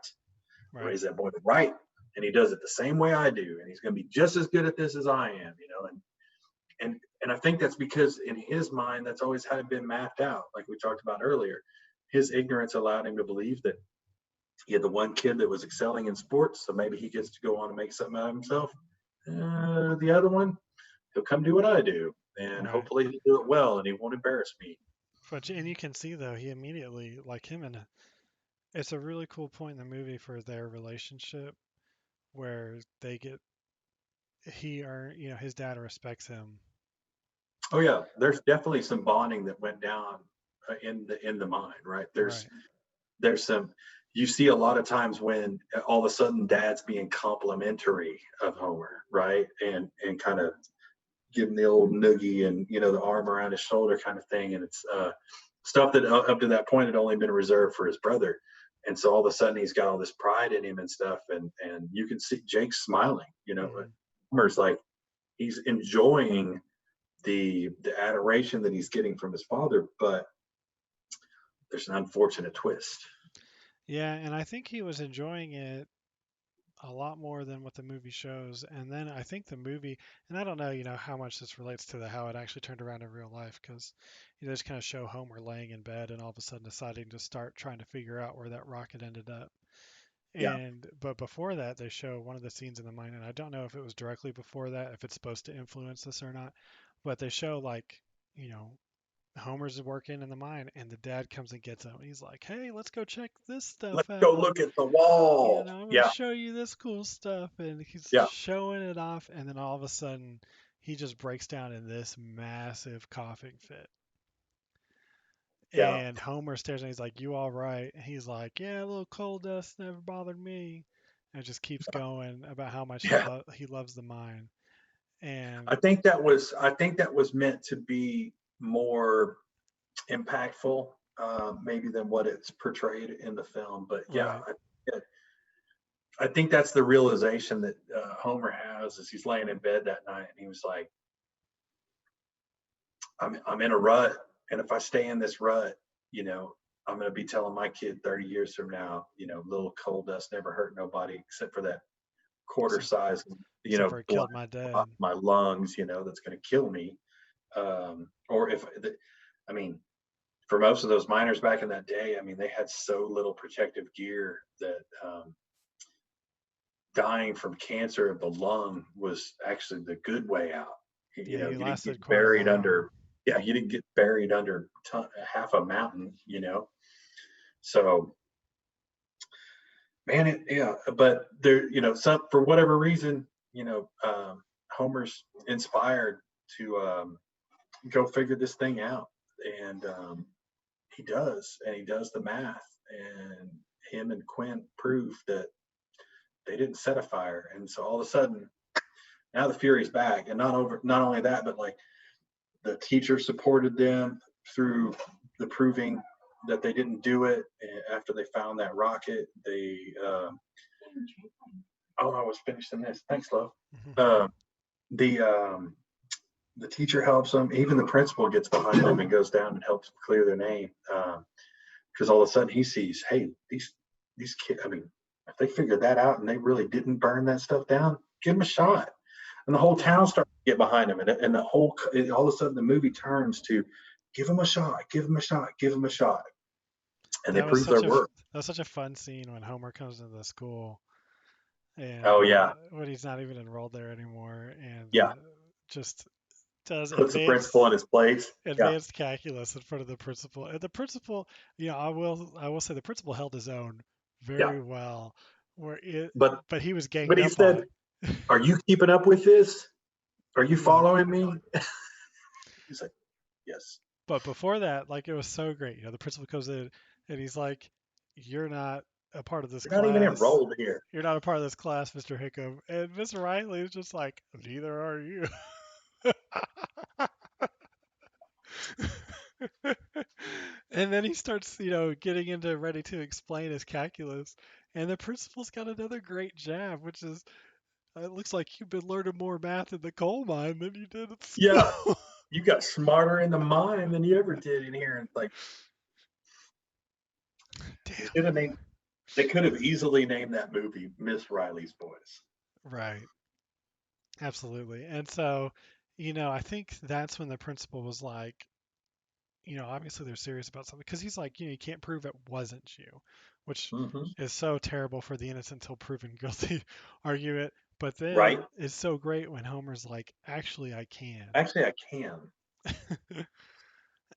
Right. raise that boy right, and he does it the same way I do, and he's going to be just as good at this as I am, and I think that's because in his mind that's always had been mapped out, like we talked about earlier. His ignorance allowed him to believe that he had the one kid that was excelling in sports, so maybe he gets to go on and make something out of himself. The other one, he'll come do what I do, and Right. hopefully he'll do it well, and he won't embarrass me. But and you can see though he immediately like him and it's a really cool point in the movie for their relationship where they get he or his dad respects him. Oh yeah, there's definitely some bonding that went down in the mind, right? There's Right. there's some, you see a lot of times when all of a sudden dad's being complimentary of Homer, right? And kind of give him the old noogie and the arm around his shoulder kind of thing, and it's stuff that up to that point had only been reserved for his brother, and so all of a sudden he's got all this pride in him and stuff, and you can see Jake smiling. Hmm. Homer's like he's enjoying the adoration that he's getting from his father, but there's an unfortunate twist. Yeah, and I think he was enjoying it a lot more than what the movie shows. And then I think the movie, and I don't know, how much this relates to how it actually turned around in real life, because they just kind of show Homer laying in bed and all of a sudden deciding to start trying to figure out where that rocket ended up. Yeah, And but before that, they show one of the scenes in the mine, and I don't know if it was directly before that, if it's supposed to influence this or not, but they show like, you know, Homer's working in the mine, and the dad comes and gets him. He's like, "Hey, let's go check this stuff let's go out. look at the wall. I'm gonna Yeah, show you this cool stuff." And he's yeah, showing it off, and then all of a sudden, he just breaks down in this massive coughing fit. yeah, And Homer stares and he's like, "You all right?" And he's like, "Yeah, a little coal dust never bothered me." And it just keeps going about how much yeah. he loves the mine. I And think that was I think that was meant to be more impactful, maybe than what it's portrayed in the film. But yeah, right, I think that's the realization that Homer has as he's laying in bed that night, and he was like, I'm in a rut, and if I stay in this rut, you know, I'm going to be telling my kid 30 years from now, little coal dust never hurt nobody except for that quarter except, size, except for it blood killed my in dad. my lungs, that's going to kill me. Or I mean, for most of those miners back in that day, I mean, they had so little protective gear that dying from cancer of the lung was actually the good way out. Yeah, he You didn't get lasted quite buried long. under, yeah, you didn't get buried under half a mountain. So, man, yeah, but there, some for whatever reason, Homer's inspired to go figure this thing out, and and he does the math, and him and Quint prove that they didn't set a fire, and so all of a sudden now the Fury's back, and not only that, but like the teacher supported them through the proving that they didn't do it after they found that rocket. Oh, I was finishing this. Thanks, love. Uh, the the teacher helps them. Even the principal gets behind them and goes down and helps them clear their name, because all of a sudden he sees, hey, these kids. I mean, if they figured that out and they really didn't burn that stuff down, give them a shot. And the whole Yeah, town starts to get behind him, and all of a sudden the movie turns to give him a shot, give him a shot, give him a shot, and they that was prove their worth. that was such a fun scene when Homer comes into the school and Oh yeah, when he's not even enrolled there anymore, and yeah. just does Puts the principal in his place. Yeah, advanced calculus in front of the principal. And the principal, I will say the principal held his own yeah. very well, where it, But but he was but ganged he up on said, it. "Are you keeping up with this? Are you Yeah, following me?" He's like, "Yes." but before that, like it was so great. The principal comes in and he's like, "You're not a part of this You're not even class. enrolled here. You're not a part of this class, Mr. Hickam." And Miss Riley is just like, "Neither are you." And then he starts, getting into ready to explain his calculus. And the principal's got another great jab, which is, it looks like you've been learning more math in the coal mine than you did at Yeah, school. you got smarter in the mind than you ever did in here. And like, they should Damn. have named. They could have easily named that movie Miss Riley's Boys. Right. Absolutely. And so, I think that's when the principal was like, obviously they're serious about something because he's like, you can't prove it wasn't you, which Hmm. is so terrible for the innocent until proven guilty argue it. But Right? then it's so great when Homer's like, actually, I can. Actually, I can,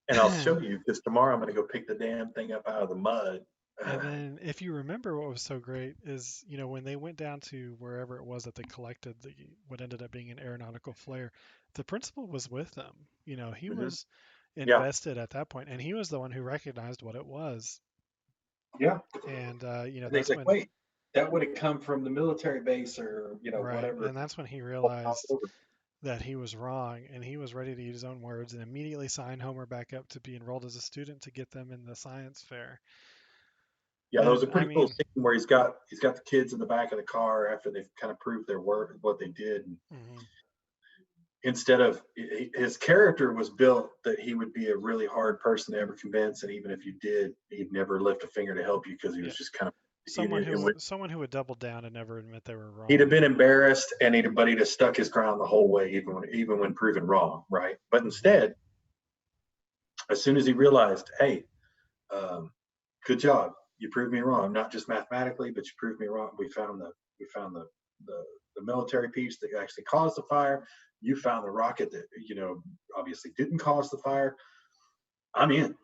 and I'll show you because tomorrow I'm going to go pick the damn thing up out of the mud. And then if you remember what was so great is, when they went down to wherever it was that they collected what ended up being an aeronautical flare, the principal was with them. He Mhm. was Yeah, invested at that point, and he was the one who recognized what it was. Yeah. And And he's that's like, when wait, that would have come from the military base or, right, whatever. and that's when he Hopped realized over. that he was wrong, and he was ready to use his own words and immediately signed Homer back up to be enrolled as a student to get them in the science fair. Yeah, that was a And I pretty cool mean, scene where he's got the kids in the back of the car after they've kind of proved their work, what they did. And mhm, instead of his character was built that he would be a really hard person to ever convince, and even if you did, he'd never lift a finger to help you because he yeah, was just kind of someone who would double down and never admit they were he'd have wrong. been embarrassed and he'd have stuck his ground the whole way, even when proven wrong, right? But Hmm. instead, as soon as he realized, hey, um, good job, you proved me wrong, not just mathematically, but you proved me wrong. We found the military piece that actually caused the fire. You found the rocket that obviously didn't cause the fire. I'm in.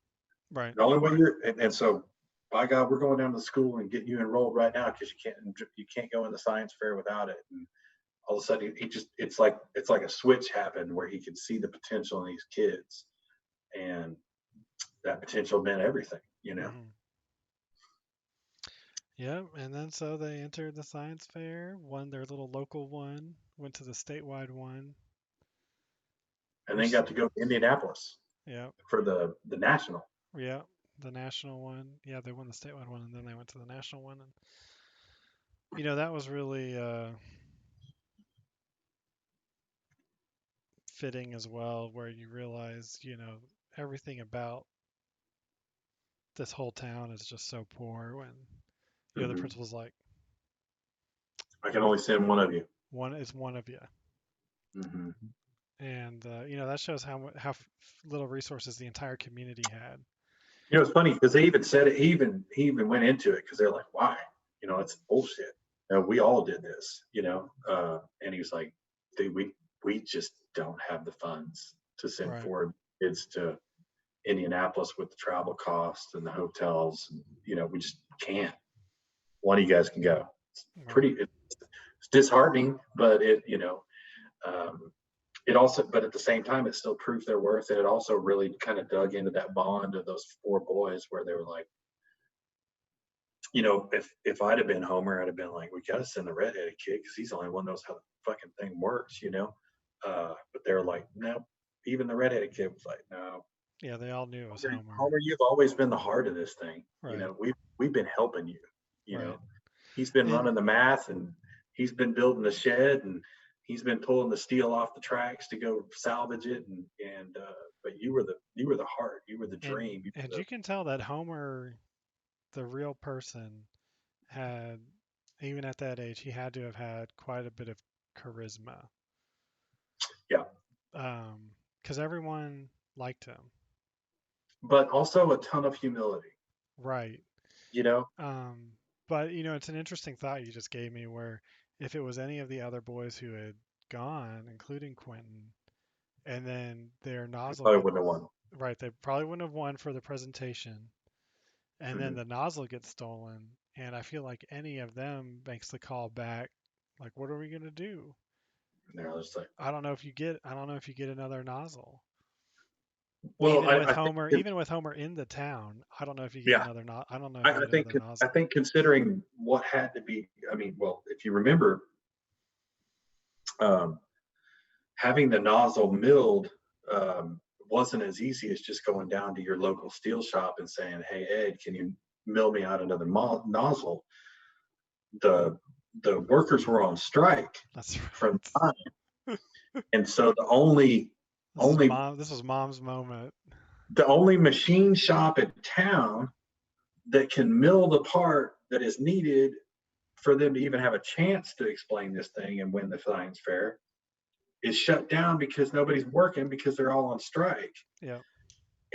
Right, The only way and so by God, we're going down to school and getting you enrolled right now because you can't go in the science fair without it. And all of a sudden, he just it's like a switch happened where he could see the potential in these kids, and that potential meant everything. hmm, yeah, and then so they entered the science fair, won their little local one, went to the statewide one, And then which, got to go to Indianapolis yeah, for the national. yeah, the national one. Yeah, they won the statewide one, and then they went to the national one, and that was really fitting as well, where you realize, everything about this whole town is just so poor when, the Hmm. principal's like, I can we only send one of you. one is one of you. Hmm. And, that shows little resources the entire community had. It's funny because they even said it. He even went into it because they're like, why? It's bullshit. We all did this. And he was like, dude, we just don't have the funds to send Right, four kids to Indianapolis with the travel costs and the hotels. And, we just can't. One of you guys can go. right. It's disheartening, but um, it also, but at the same time, it still proved their worth. And it also really kind of dug into that bond of those four boys where they were like, if I'd have been Homer, I'd have been like, we got to send the redheaded kid because he's the only one knows how the fucking thing works. But they're like, no. Even the redheaded kid was like, no, Yeah, they all knew it was Homer, Homer. Homer, you've always been the heart of this thing. Right, We've been helping you. You right. know, he's been And running the math and he's been building the shed and he's been pulling the steel off the tracks to go salvage it. But you were the heart, you were the and dream. and you can tell that Homer, the real person, had, even at that age, he had to have had quite a bit of charisma. Yeah, Because everyone liked him. but also a ton of humility. Right. You know, Um, but it's an interesting thought you just gave me where if it was any of the other boys who had gone, including Quentin, and then their he nozzle probably get wouldn't have won. right, they probably wouldn't have won for the presentation, and then Mhm. the nozzle gets stolen, and I feel like any of them makes the call back, like, what are we gonna do? And they're just like, I don't know if you get another nozzle. well, I think, Even with Homer in the town, I don't know if you get yeah, another no, I don't know if I, you I get think, another I nozzle. think considering what had to be, I mean, well, if you remember, um, having the nozzle milled wasn't as easy as just going down to your local steel shop and saying, "Hey Ed, can you mill me out another nozzle?" The the workers were on strike That's from right. the time, and so the only only This was mom's moment. the only machine shop in town that can mill the part that is needed for them to even have a chance to explain this thing and win the science fair is shut down because nobody's working because they're all on strike. Yeah.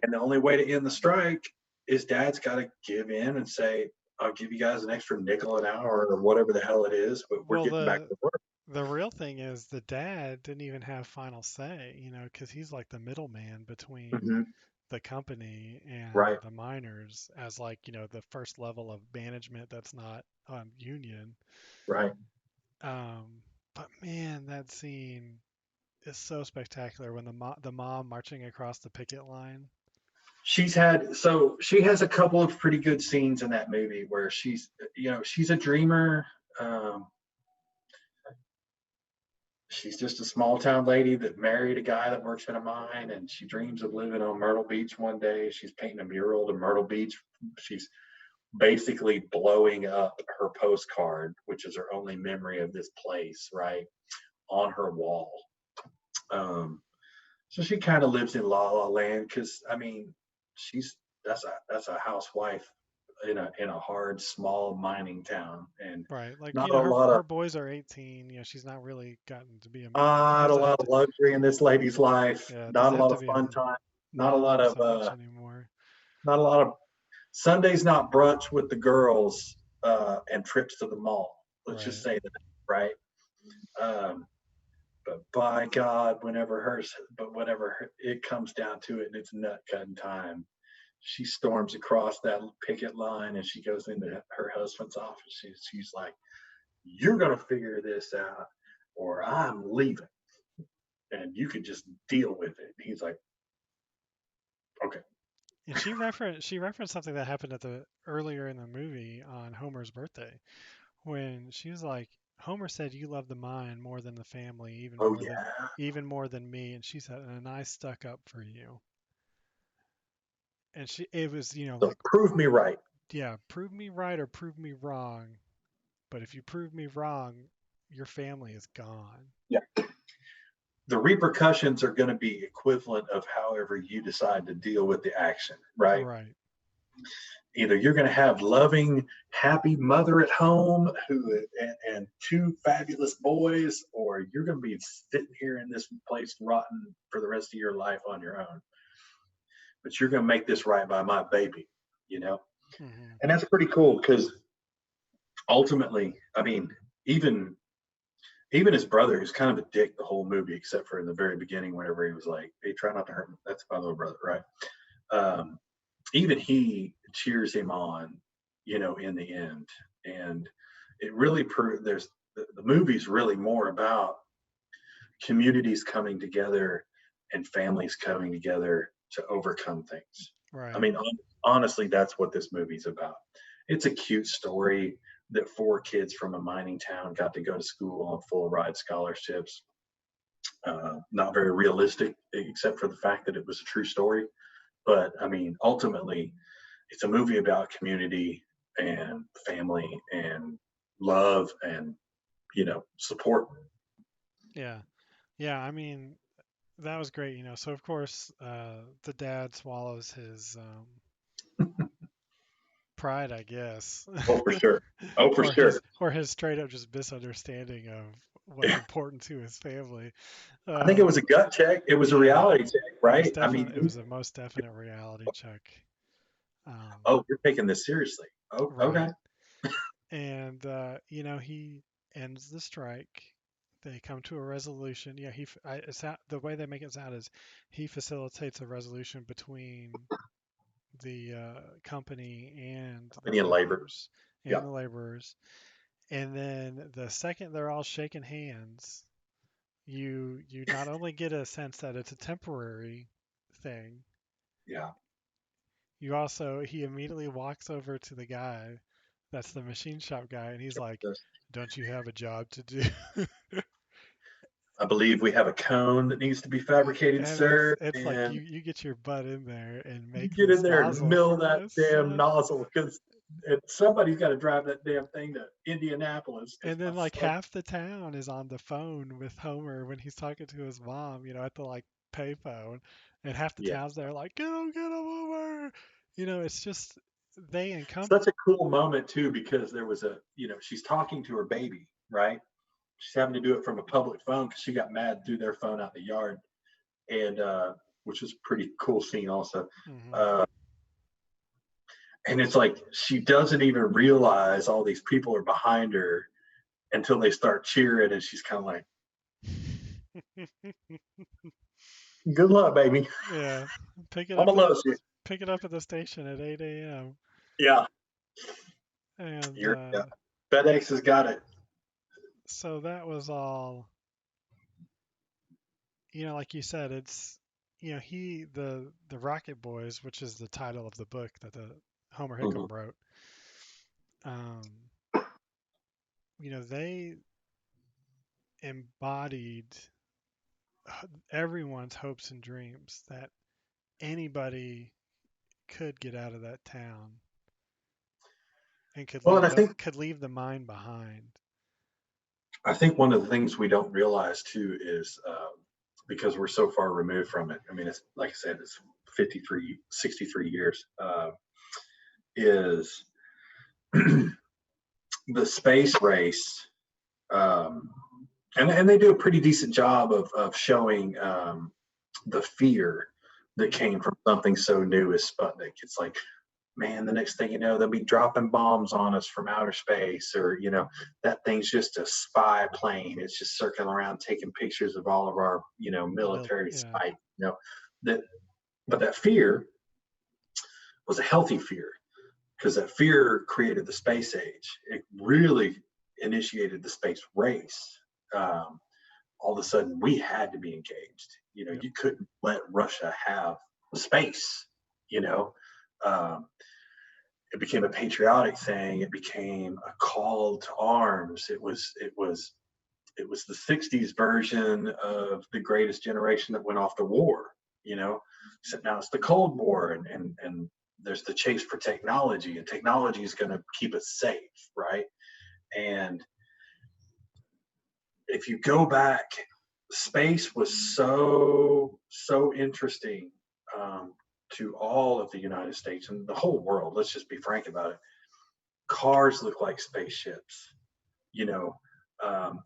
And the only way to end the strike is dad's got to give in and say, I'll give you guys an extra nickel an hour or whatever the hell it is, but we're Well, getting back to work. the real thing is the dad didn't even have final say, because he's like the middleman between Hmm. the company and Right. the miners as like, the first level of management that's not union. Right. Um, but man, that scene is so spectacular when the mom marching across the picket line. she has a couple of pretty good scenes in that movie where she's a dreamer. Um, she's just a small town lady that married a guy that works in a mine, and she dreams of living on Myrtle Beach one day. She's painting a mural to Myrtle Beach. She's basically blowing up her postcard, which is her only memory of this place, right, on her wall. Um, so she kind of lives in La La Land because I mean, she's that's a housewife in a hard small mining town, and Right. Like, not a lot of her boys are 18. She's not really gotten to be a, not a doesn't have lot of to, luxury in this lady's life. yeah, Not a doesn't have lot to of be a fun time. Not a lot mom of so much anymore. not a lot of Sundays not brunch with the girls and trips to the mall. Let's just Right. say that, right? Um, but by God, whenever it comes down to it and it's nut cutting time, she storms across that picket line and she goes into her husband's office. She's like, "You're gonna figure this out, or I'm leaving, and you could just deal with it." And he's like, "Okay." And she referenced something that happened at the earlier in the movie on Homer's birthday when she was like, Homer said you love the mine more than the family, Oh yeah. even more than me, and she said, and I stuck up for you. And it was, So like, prove me right. yeah, prove me right or prove me wrong. But if you prove me wrong, your family is gone. Yeah. The repercussions are going to be equivalent of however you decide to deal with the action, right? Right. Either you're going to have loving, happy mother at home and two fabulous boys, or you're going to be sitting here in this place rotten for the rest of your life on your own. But you're going to make this right by my baby, you know? Hmm. And that's pretty cool because ultimately, I mean, even even his brother, who's kind of a dick the whole movie, except for in the very beginning, whenever he was like, "Hey, try not to hurt him." That's my little brother, right? Um, Even he cheers him on, in the end, and it really proves the movie's really more about communities coming together and families coming together to overcome things. I Right. mean, honestly, that's what this movie's about. It's a cute story that four kids from a mining town got to go to school on full ride scholarships. Not very realistic, except for the fact that it was a true story. But I mean, ultimately, it's a movie about community and family and love and support. Yeah. Yeah. I mean, that was great. So of course, the dad swallows his pride, I guess, Oh, for sure. Oh, for sure. or his straight up just misunderstanding of what's important to his family. I think it was a gut check. It was a Yeah, reality check, right? I mean, it was a most definite reality check. oh, you're taking this seriously. Oh, okay. Right. And he ends the strike. They come to a resolution. Yeah, the way they make it sound is he facilitates a resolution between the company and the Opinion labor. Yeah. laborers. And then the second they're all shaking hands, you not only get a sense that it's a temporary thing, Yeah. he immediately walks over to the guy that's the machine shop guy, and he's like, "Don't you have a job to do?" I believe we have a cone that needs to be fabricated, And sir. it's like And you get your butt in there and you make get in this there and nozzle mill for that us. damn nozzle because somebody's got to drive that damn thing to Indianapolis because And my then like son. half the town is on the phone with Homer when he's talking to his mom, at the like payphone, and half the Yeah. town's there like, get him over. It's just they encompass. Such a cool moment, too, because there was she's talking to her baby, right? She's having to do it from a public phone because she got mad, threw their phone out in the yard, and which is a pretty cool scene, also. Hmm. Uh, and it's like she doesn't even realize all these people are behind her until they start cheering, and she's kind of like, "Good luck, baby. Yeah, I'm gonna love you." pick it up at the station at 8 a.m. Yeah, And yeah. FedEx has got it. so that was all. Like you said, it's the Rocket Boys, which is the title of the book that the Homer Mhm. Hickam wrote. Um, they embodied everyone's hopes and dreams that anybody could get out of that town and Well, and could leave the mine behind. I think one of the things we don't realize too is because we're so far removed from it. I mean, it's like I said, it's 63 years. Is the space race, um, and they do a pretty decent job of showing the fear that Mm, came from something so new as Sputnik. It's like, man, the next thing you know, they'll be dropping bombs on us from outer space, or that thing's just a spy plane. It's just circling around taking pictures of all of our military yeah, sites. That, but that fear was a healthy fear because that fear created the space age. It really initiated the space race. Um, all of a sudden, we had to be engaged. yep, You couldn't let Russia have space. You know, um, it became a patriotic thing. It became a call to arms. It was the '60s version of the Greatest Generation that went off to war. So now it's the Cold War, and there's the chase for technology, and technology is going to keep us safe, right? And if you go back, space was so interesting to all of the United States and the whole world. Let's just be frank about it. Cars look like spaceships. You know, um,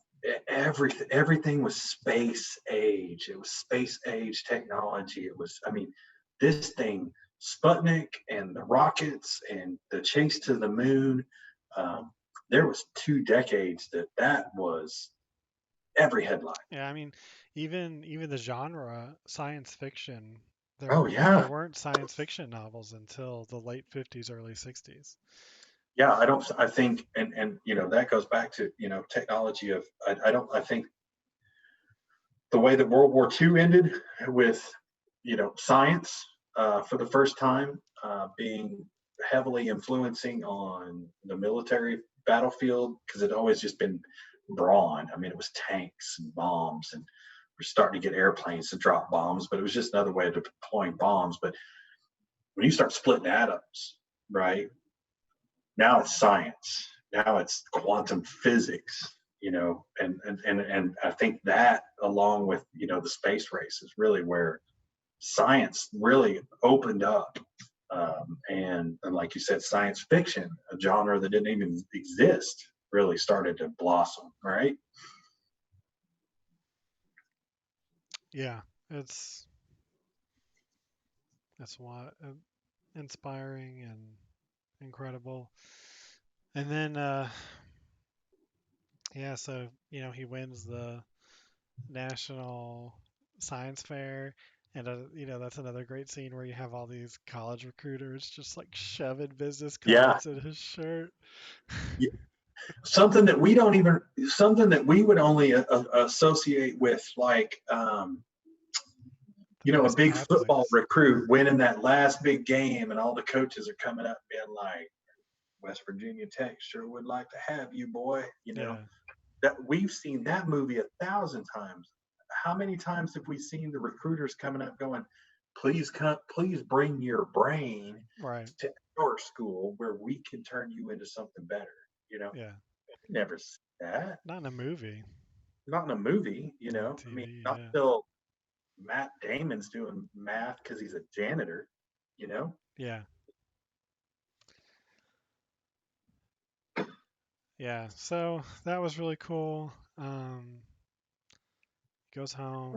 everything was space age. It was space age technology. It was, I mean, this thing, Sputnik and the rockets and the chase to the moon. Um, there was 2 decades that was every headline. yeah. I mean, even the genre science fiction. Oh There yeah, weren't science fiction novels until the late 50s, early 60s. yeah. I don't. I think, and that goes back to technology of. I don't. I think the way that World War II ended with science for the first time being heavily influencing on the military battlefield because it always just been brawn. I mean, it was tanks and bombs, and we're starting to get airplanes to drop bombs, but it was just another way of deploying bombs. But when you start splitting atoms, right, now it's science. Now it's quantum physics, and I think that along with the space race is really where science really opened up. And like you said, science fiction, a genre that didn't even exist, really started to blossom, right? Yeah, it's that's why inspiring and incredible. And then yeah, so he wins the national science fair, and that's another great scene where you have all these college recruiters just like shoving business Yeah. cards in his shirt. Yeah. Something that we would only associate with like The a best big football athletes. recruit winning that last big game, and all the coaches are coming up being like, West Virginia Tech sure would like to have you, boy. Yeah, That we've seen that movie 1,000 times. How many times have we seen the recruiters coming up going, please come, please bring your brain right. to our school where we can turn you into something better. You know, Yeah, never see that. not in a movie, Not in a movie, on I mean, TV. not Yeah, till Matt Damon's doing math because he's a janitor, you know? yeah, yeah. So that was really cool. Goes home.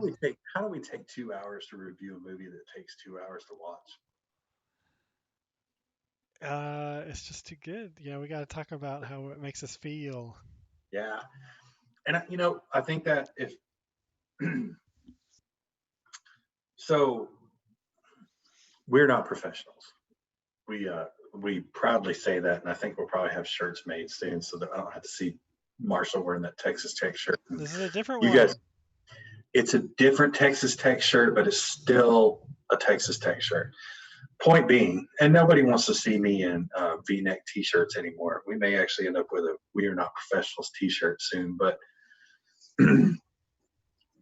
How do we take 2 hours to review a movie that takes 2 hours to watch? It's just too good. We got to talk about how it makes us feel. Yeah. And I think that if so, we're not professionals. We proudly say that, and I think we'll probably have shirts made soon so that I don't have to see Marshall wearing that Texas Tech shirt. And This is a different you guys, one. It's a different Texas Tech shirt, but it's still a Texas Tech shirt. Point being, and nobody wants to see me in V-neck T-shirts anymore. We may actually end up with a "We Are Not Professionals" T-shirt soon, but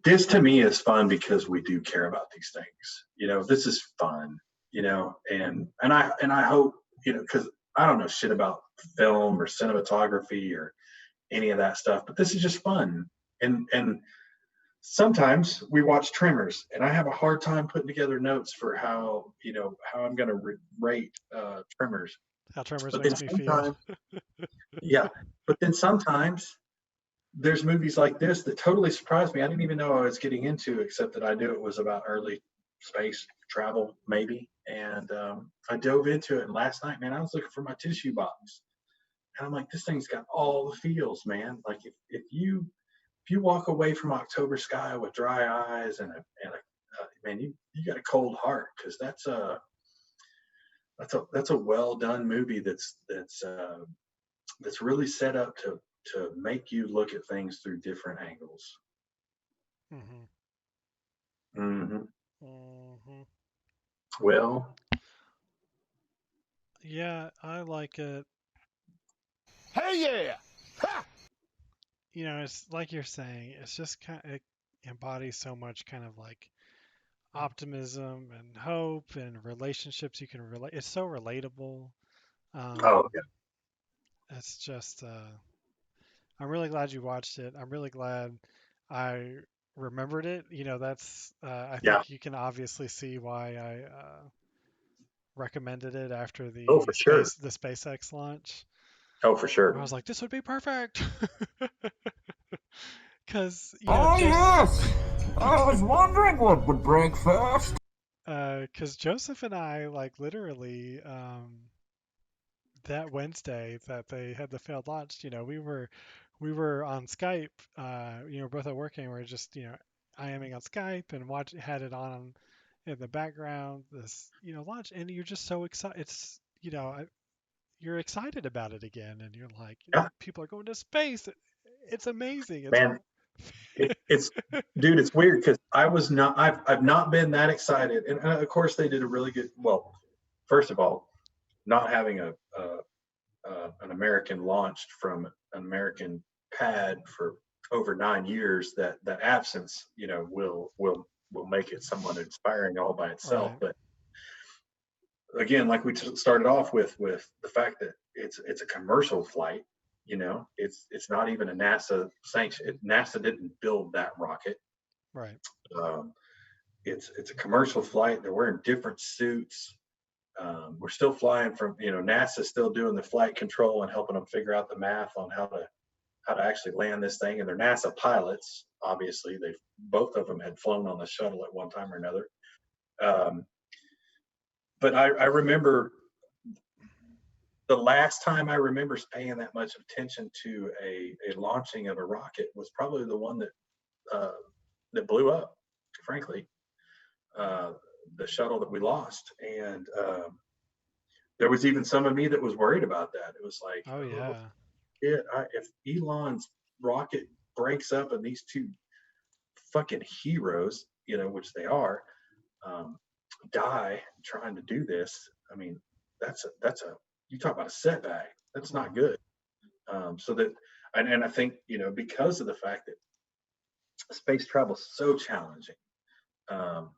this to me is fun because we do care about these things. This is fun. And I hope because I don't know shit about film or cinematography or any of that stuff, but this is just fun. And sometimes we watch Tremors, and I have a hard time putting together notes for how I'm going to rate Tremors. How Tremors But then makes me feel. sometimes, yeah. But then sometimes there's movies like this that totally surprised me. I didn't even know I was getting into, except that I knew it was about early space travel, maybe. And I dove into it. And last night, man, I was looking for my tissue box, and I'm like, this thing's got all the feels, man. Like if you walk away from October Sky with dry eyes and man, you got a cold heart, because that's a well done movie that's really set up to make you look at things through different angles. Hmm. Hmm. Hmm. Well, Yeah, I like it. Hey, yeah! It's like you're saying, it's just kind of, it embodies so much kind of like optimism and hope and relationships you can relate. It's so relatable. oh Um, yeah, it's just, I'm really glad you watched it. I'm really glad I remembered it. I yeah, think you can obviously see why I recommended it after oh for sure, the SpaceX launch. oh for I sure. was like, this would be perfect. Because, Oh, yes! I was wondering what would break first. because Joseph and I, like, literally, that Wednesday that they had the failed launch, we were on Skype, both at work, and we are just, IMing on Skype and had it on in the background, this, launch, and you're just so excited. It's, you're excited about it again, and you're like, Yeah, people are going to space. It's amazing. It's man, it's dude, it's weird because I've not been that excited, and of course they did a really good. Well, first of all, not having an American launched from an American pad for over 9 years, that absence, will make it somewhat inspiring all by itself. right, But again, like we started off with the fact that it's a commercial flight. It's not even a NASA sanction. NASA didn't build that rocket. right, Um, it's a commercial flight. They're wearing different suits. We're still flying from, NASA's still doing the flight control and helping them figure out the math on how to actually land this thing. And they're NASA pilots. Obviously, they both of them had flown on the shuttle at one time or another. Um, but I remember the last time I remember paying that much attention to a launching of a rocket was probably the one uh, that blew up. Frankly, uh, the shuttle that we lost, and there was even some of me that was worried about that. It was like, oh oh, yeah, if Elon's rocket breaks up and these two fucking heroes, which they are, um, die trying to do this. I mean, that's a you talk about a setback. That's not hmm, good. So that, and I think because of the fact that space travel is so challenging, um,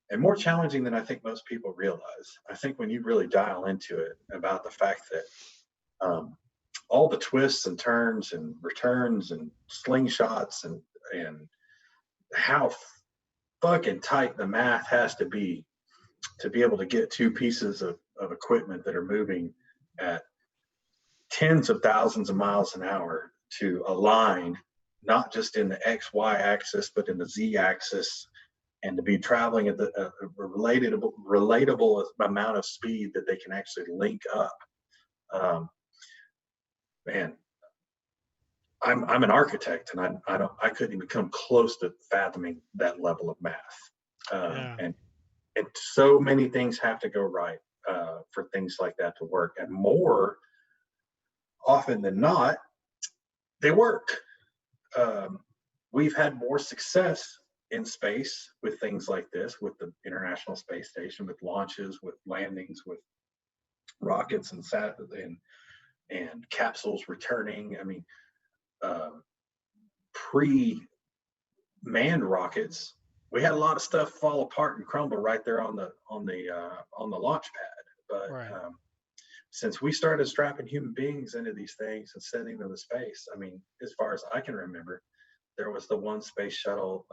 and more challenging than I think most people realize. I think when you really dial into it, about the fact that all the twists and turns and returns and slingshots and how fucking tight the math has to be able to get two pieces of equipment that are moving at tens of thousands of miles an hour to align, not just in the XY axis, but in the Z axis, and to be traveling at a relatable amount of speed that they can actually link up. Um, Man, I'm an architect, and I couldn't even come close to fathoming that level of math. yeah, And so many things have to go right for things like that to work, and more often than not, they work. Um, we've had more success in space with things like this, with the International Space Station, with launches, with landings, with rockets and capsules returning. I mean, pre-manned rockets, we had a lot of stuff fall apart and crumble right there on the launch pad. But Right. since we started strapping human beings into these things and sending them to space, I mean, as far as I can remember, there was the one space shuttle.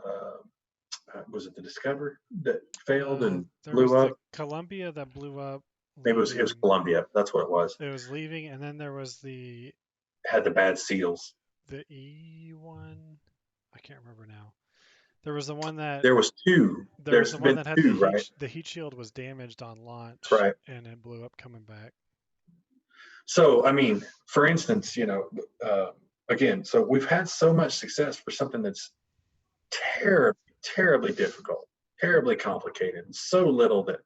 Was it the Discover that failed and There was blew the up? Columbia that blew up It was leaving. Columbia. That's what it was. It was leaving, and then there was the Had the bad seals. E one. I can't remember now. There was the one that There was two. there was There's the one been that had two, right? the heat shield was damaged on That's launch, right. and it blew up coming back. So, I mean, for instance, again, so we've had so much success for something that's terribly, terribly difficult, terribly complicated, and so little that,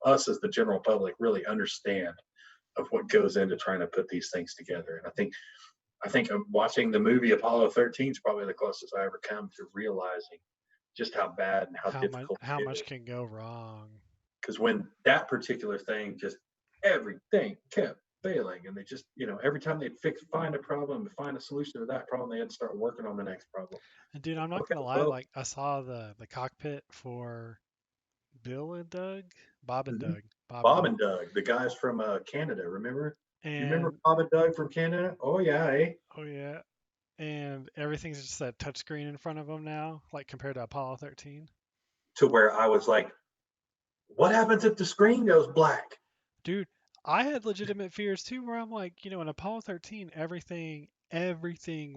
us as the general public really understand of what goes into trying to put these things together. And I think watching the movie Apollo 13 is probably the closest I ever come to realizing just how bad and how difficult How it much is. can go wrong? Because when that particular thing, just everything kept failing, and they just, every time they'd find a problem, find a solution to that problem, they had to start working on the next problem. And dude, I'm not Okay, gonna lie, well, like I saw the cockpit for Bill and Doug, Bob and mhm. Doug, Bob and Bob Doug, and Doug, the guys from Canada, remember? Do you remember and Bob and Doug from Canada? Oh yeah, eh? oh yeah, and everything's just that touch screen in front of them now, like compared to Apollo 13. To where I was like, what happens if the screen goes black? Dude, I had legitimate fears too, where I'm like, in Apollo 13, everything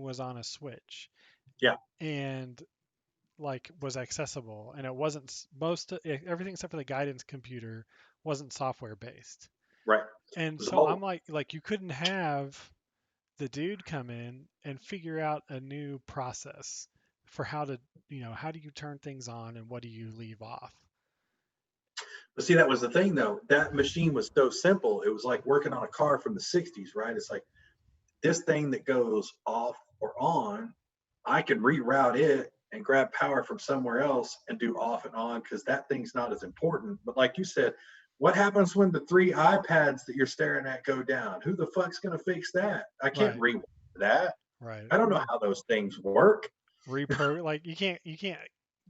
was on a switch, Yeah, and like was accessible, and it wasn't everything except for the guidance computer wasn't software based. right. It And was so I'm all like you couldn't have the dude come in and figure out a new process for how to, how do you turn things on and what do you leave off? But see, that was the thing though. That machine was so simple. It was like working on a car from the 60s, right? It's like this thing that goes off or on, I could reroute it and grab power from somewhere else and do off and on because that thing's not as important. But like you said, what happens when the 3 iPads that you're staring at go down? Who the fuck's going to fix that? I can't Right, rewire that. right. I don't know how those things work. Like you can't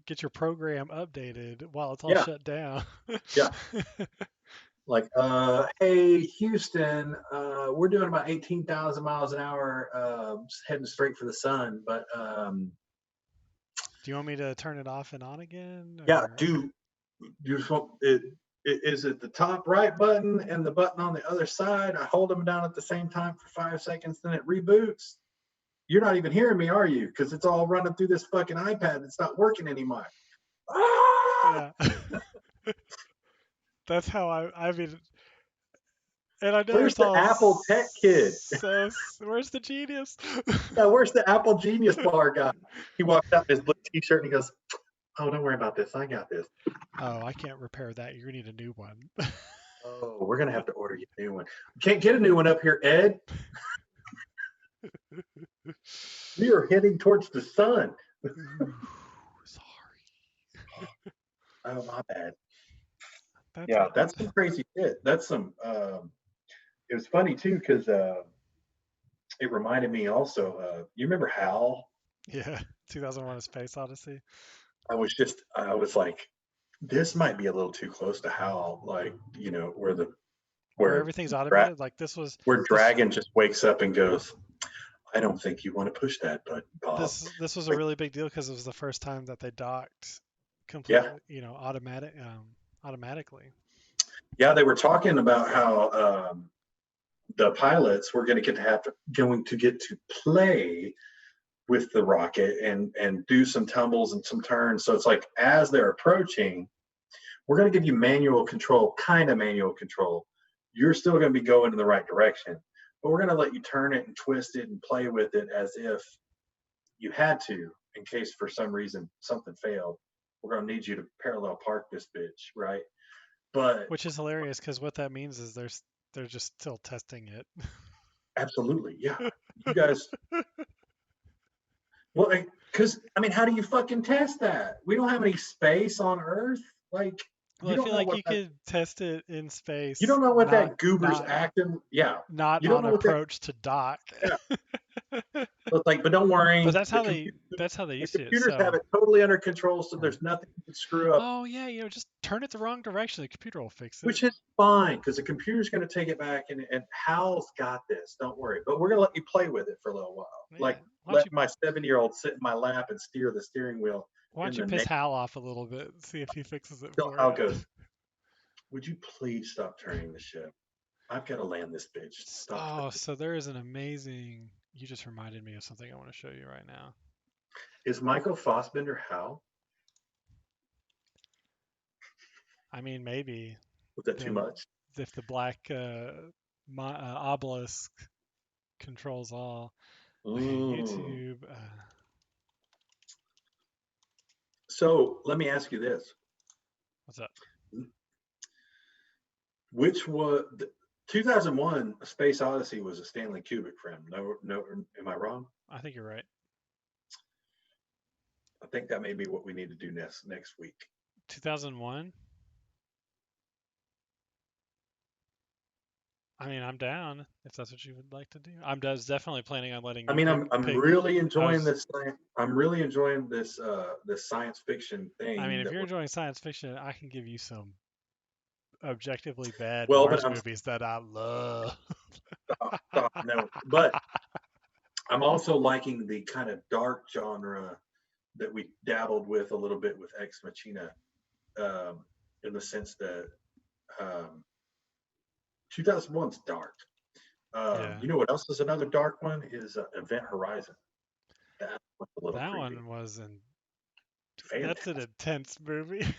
get your program updated while it's all Yeah, shut down. yeah. Like, hey, Houston, we're doing about 18,000 miles an hour, heading straight for the sun. But Do you want me to turn it off and on again, yeah, or do you just want it? Is it the top right button and the button on the other side? I hold them down at the same time for 5 seconds, then it reboots. You're not even hearing me, are you? Because it's all running through this fucking iPad. It's not working anymore. Ah! yeah? That's how I mean, and I know Where's it's the all Apple tech kid? where's the genius? Yeah, where's the Apple Genius Bar guy? He walks out in his blue T-shirt and he goes, "Oh, don't worry about this. I got this." Oh, I can't repair that. You're gonna need a new one. Oh, we're gonna have to order you a new one. Can't get a new one up here, Ed. We are heading towards the sun. Ooh, sorry. Oh, my bad. That's Yeah, all. that's some crazy shit. That's some. It was funny too because it reminded me also. You remember Hal? Yeah, 2001: A Space Odyssey. I was like, this might be a little too close to Hal. Like, where Where where everything's automated. Like where this Dragon just wakes up and goes, "I don't think you want to push that button, Bob." this was a Like, really big deal because it was the first time that they docked yeah, completely, automatically. yeah. They were talking about how the pilots were going to get to play with the rocket and do some tumbles and some turns. So it's like as they're approaching, we're going to give you manual control, kind of manual control. You're still going to be going in the right direction, but we're going to let you turn it and twist it and play with it as if you had to in case for some reason something failed. We're going to need you to parallel park this bitch, right? But Which is hilarious because what that means is they're just still testing it. absolutely, yeah. You guys, well, Because I mean, how do you fucking test that? We don't have any space on Earth. Like, Well, you I don't feel know like what you that. could test it in You space, don't know what not that goober's not acting. Yeah, not you don't on know what that. approach to dock. Yeah. But like, but don't But worry. that's how they The used to do it. computers have So, it totally under control, so there's nothing you can screw up. oh yeah, just turn it the wrong direction. The computer will fix it. Which is fine because the computer's going to take it back, and Hal's got this. Don't worry. But we're going to let you play with it for a little while. Yeah. Like, let my 7-year-old sit in my lap and steer the steering wheel Why don't in you the piss name. Hal off a little bit and see if he fixes it Till for Hal you? goes, would you please stop turning the ship? I've got to land this bitch. Stop. Oh, so there is an amazing. You just reminded me of something I want to show you right now. Is Michael Fassbender Hal? I mean, maybe Was that too much? if the black obelisk controls all. Okay, Mm. YouTube. So let me ask you this: What's up? which was 2001: A Space Odyssey was a Stanley Kubrick film? No, am I wrong? I think you're right. I think that may be what we need to do next week. 2001. I mean, I'm down if that's what you would like to do. I'm definitely planning on letting I you mean, I'm pick. really enjoying this. I'm really enjoying this this science fiction I mean, thing if that you're we're. enjoying science fiction, I can give you some objectively bad Well, but Mars I'm movies that I love. no, but I'm also liking the kind of dark genre that we dabbled with a little bit with Ex Machina, in the sense that um, 2001's dark. Yeah, You know what else is another dark one? Is Event Horizon. That was a little that creepy. one was in. That's an Fantastic. intense movie. I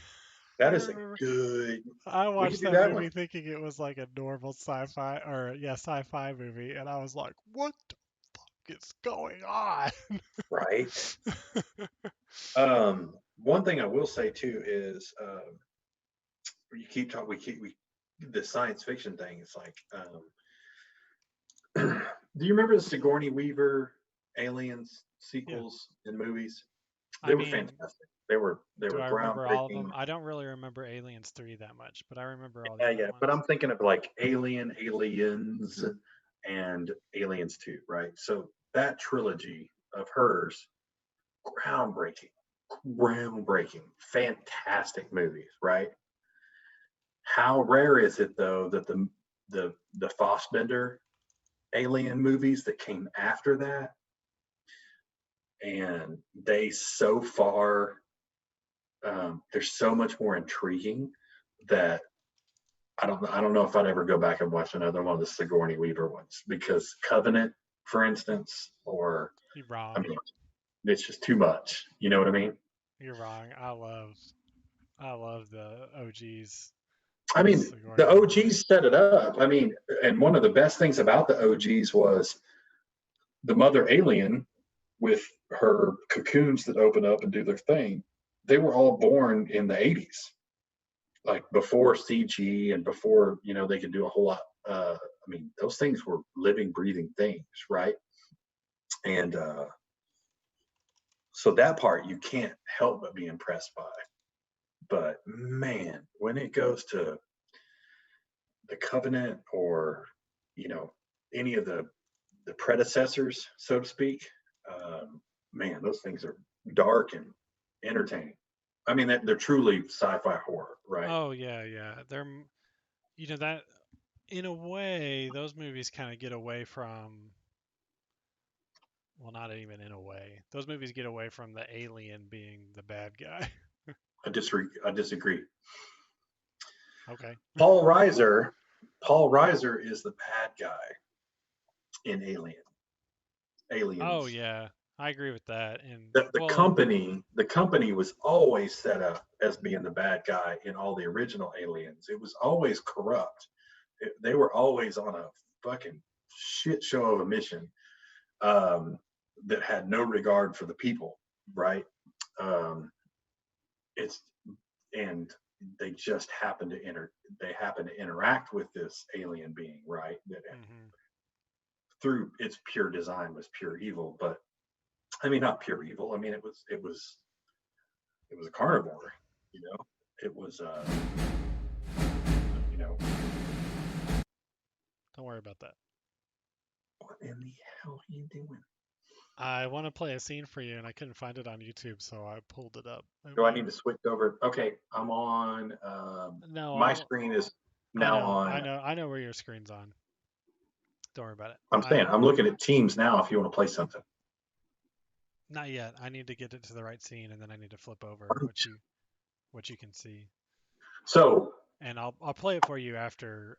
That is a remember good. I We can watched do that that one. movie thinking it was like a normal sci-fi or sci-fi movie, and I was like, "What the fuck is going on?" Right. One thing I will say too is you keep talking. We the science fiction thing. It's like, do you remember the Sigourney Weaver Aliens Yeah, sequels and movies? I They were mean, fantastic. They were do I remember all of groundbreaking. them? I don't really remember Aliens 3 that much, but I remember all the Yeah, other yeah. But ones. I'm thinking of like Aliens, and Aliens 2, right? So that trilogy of hers, groundbreaking, groundbreaking, fantastic movies, right? How rare is it though that the Fassbender alien movies that came after that, and they so far, they're so much more intriguing that I don't know if I'd ever go back and watch another one of the Sigourney Weaver ones, because Covenant, for instance, or You're I wrong. mean, it's just too much. You know what I mean? You're wrong. I love the OGs I with mean, the Sigourney Weaver. OGs set it up. I mean, and one of the best things about the OGs was the mother alien with her cocoons that open up and do their thing. They were all born in the 80s, like before CG and before, they could do a whole lot. I mean, those things were living, breathing things, right? And so that part you can't help but be impressed by. But man, when it goes to the Covenant, or any of the predecessors, so to speak, man, those things are dark and entertaining. I mean, they're truly sci-fi horror, right? Oh yeah, yeah. That in a way those movies kind of get away from, well, not even in a way. Those movies get away from the alien being the bad guy. I disagree. Okay. Paul Reiser, Paul Reiser is the bad guy in Oh Aliens. yeah, I agree with that. And The well, company was always set up as being the bad guy in all the original Aliens. It was always corrupt. They were always on a fucking shit show of a mission, um, that had no regard for the people, right? Um, it's and they just happen to interact with this alien being, right? That hmm through its pure design was pure evil, but I mean, not pure evil. I mean, it was a carnivore. You know, it was you know, Don't worry about that. what in the hell are you doing? I want to play a scene for you, and I couldn't find it on YouTube, so I pulled it up. Do I need to switch over? Okay, I'm on. No, My screen is I now know, on. I know where your screen's on. Don't worry about it. I'm saying I'm looking at Teams now. If you want to play something, Not yet. I need to get it to the right scene, and then I need to flip over what you can see. so And I'll play it for you after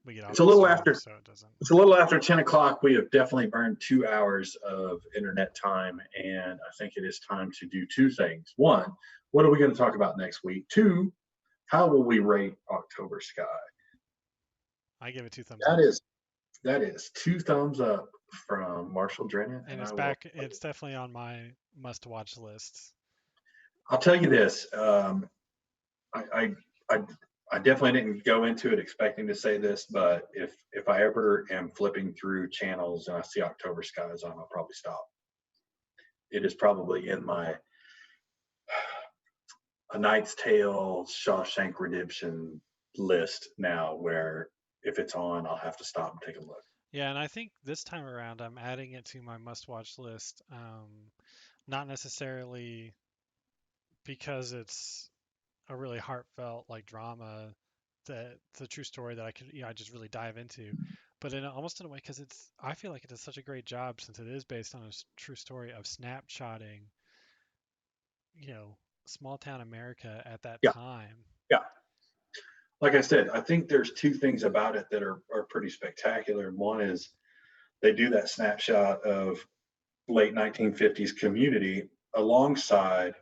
we get off it's a the little stream, after. so it doesn't. It's a little after 10 o'clock. We have definitely burned 2 hours of internet time, and I think it is time to do two things. One, what are we going to talk about next week? Two, how will we rate October Sky? I give it 2 thumbs That up. is that is 2 thumbs up from Marshall Drennan, And and it's I will. back. It's definitely on my must-watch list. I'll tell you this. I, I I definitely didn't go into it expecting to say this, but if I ever am flipping through channels and I see October Skies on, I'll probably stop. It is probably in my A Knight's Tale, Shawshank Redemption list now, where if it's on, I'll have to stop and take a look. Yeah, and I think this time around I'm adding it to my must-watch list. Not necessarily because it's a really heartfelt like drama that it's a true story that I could, I just really dive into, but almost in a way because I feel like it does such a great job since it is based on a true story of snapshotting, you know, small town America at that Yeah, time. yeah. Like I said, I think there's two things about it that are pretty spectacular. And one is they do that snapshot of late 1950s community alongside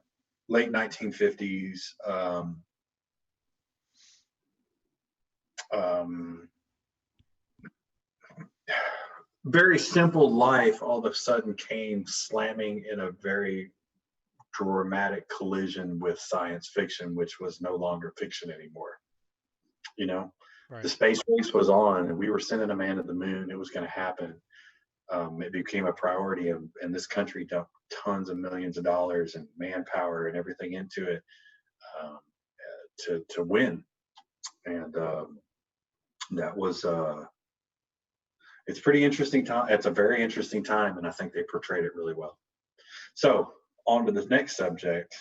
late 1950s um, very simple life all of a sudden came slamming in a very dramatic collision with science fiction, which was no longer fiction anymore. You know, the Right. space race was on, and we were sending a man to the moon. It was going to happen. It became a priority, and this country dumped tons of millions of dollars and manpower and everything into it um, to win. And that was it's pretty interesting time. It's a very interesting time, and I think they portrayed it really well. So on to the next subject.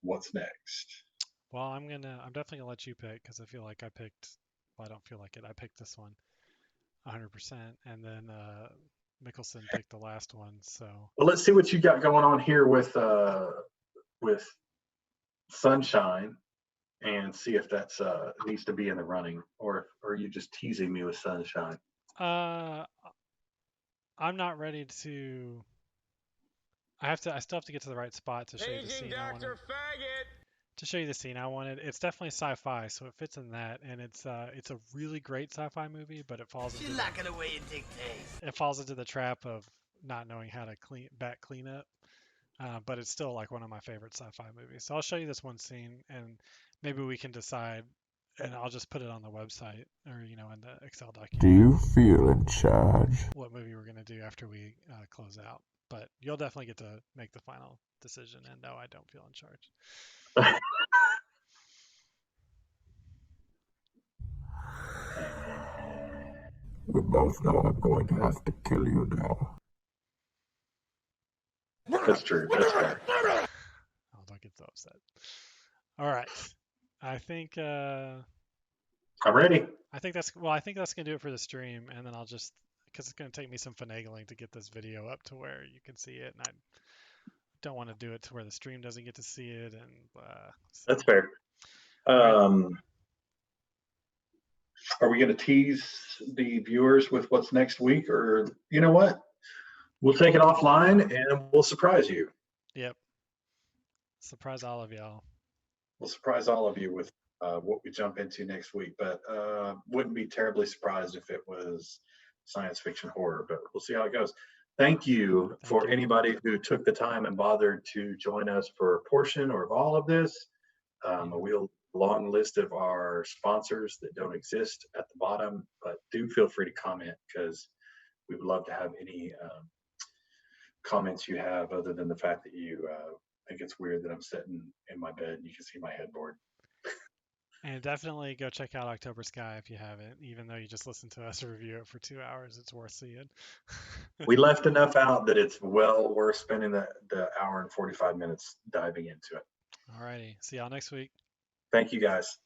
What's next? Well, I'm definitely gonna let you pick because I feel like I picked. Well, I don't feel like it. I picked this one 100%, and then Mickelson picked the last one. So Well, let's see what you got going on here with Sunshine, and see if that's needs to be in the running, or are you just teasing me with Sunshine? uh, I'm not ready to. I still have to get to the right spot to show you the Paging scene I wanted. Dr. Faggot. To show you the scene I wanted. It's definitely sci-fi, so it fits in that, and it's a really great sci-fi movie, but it falls into the trap of not knowing how to clean up. But it's still like one of my favorite sci-fi movies. So I'll show you this one scene, and maybe we can decide. And I'll just put it on the website or in the Excel document. Do you feel in charge? What movie we're gonna do after we close out. But you'll definitely get to make the final decision. And no, I don't feel in charge. We both know I'm going to have to kill you now. That's true. That's fair. Oh, don't get so upset. All right. I think I'm ready. I think that's gonna do it for the stream, and then I'll just because it's gonna take me some finagling to get this video up to where you can see it, and I don't want to do it to where the stream doesn't get to see it, and so. That's fair. Right. Are we going to tease the viewers with what's next week, or you know what? We'll take it offline and we'll surprise you. Yep. Surprise all of y'all. We'll surprise all of you with what we jump into next week, but wouldn't be terribly surprised if it was science fiction horror, but we'll see how it goes. Thank you for anybody who took the time and bothered to join us for a portion or of all of this. A long list of our sponsors that don't exist at the bottom, but do feel free to comment because we would love to have any comments you have, other than the fact that you think it's weird that I'm sitting in my bed and you can see my headboard. And definitely go check out October Sky if you haven't. Even though you just listened to us review it for 2 hours, it's worth seeing. We left enough out that it's well worth spending the hour and 45 minutes diving into it. Alrighty. See y'all next week. Thank you, guys.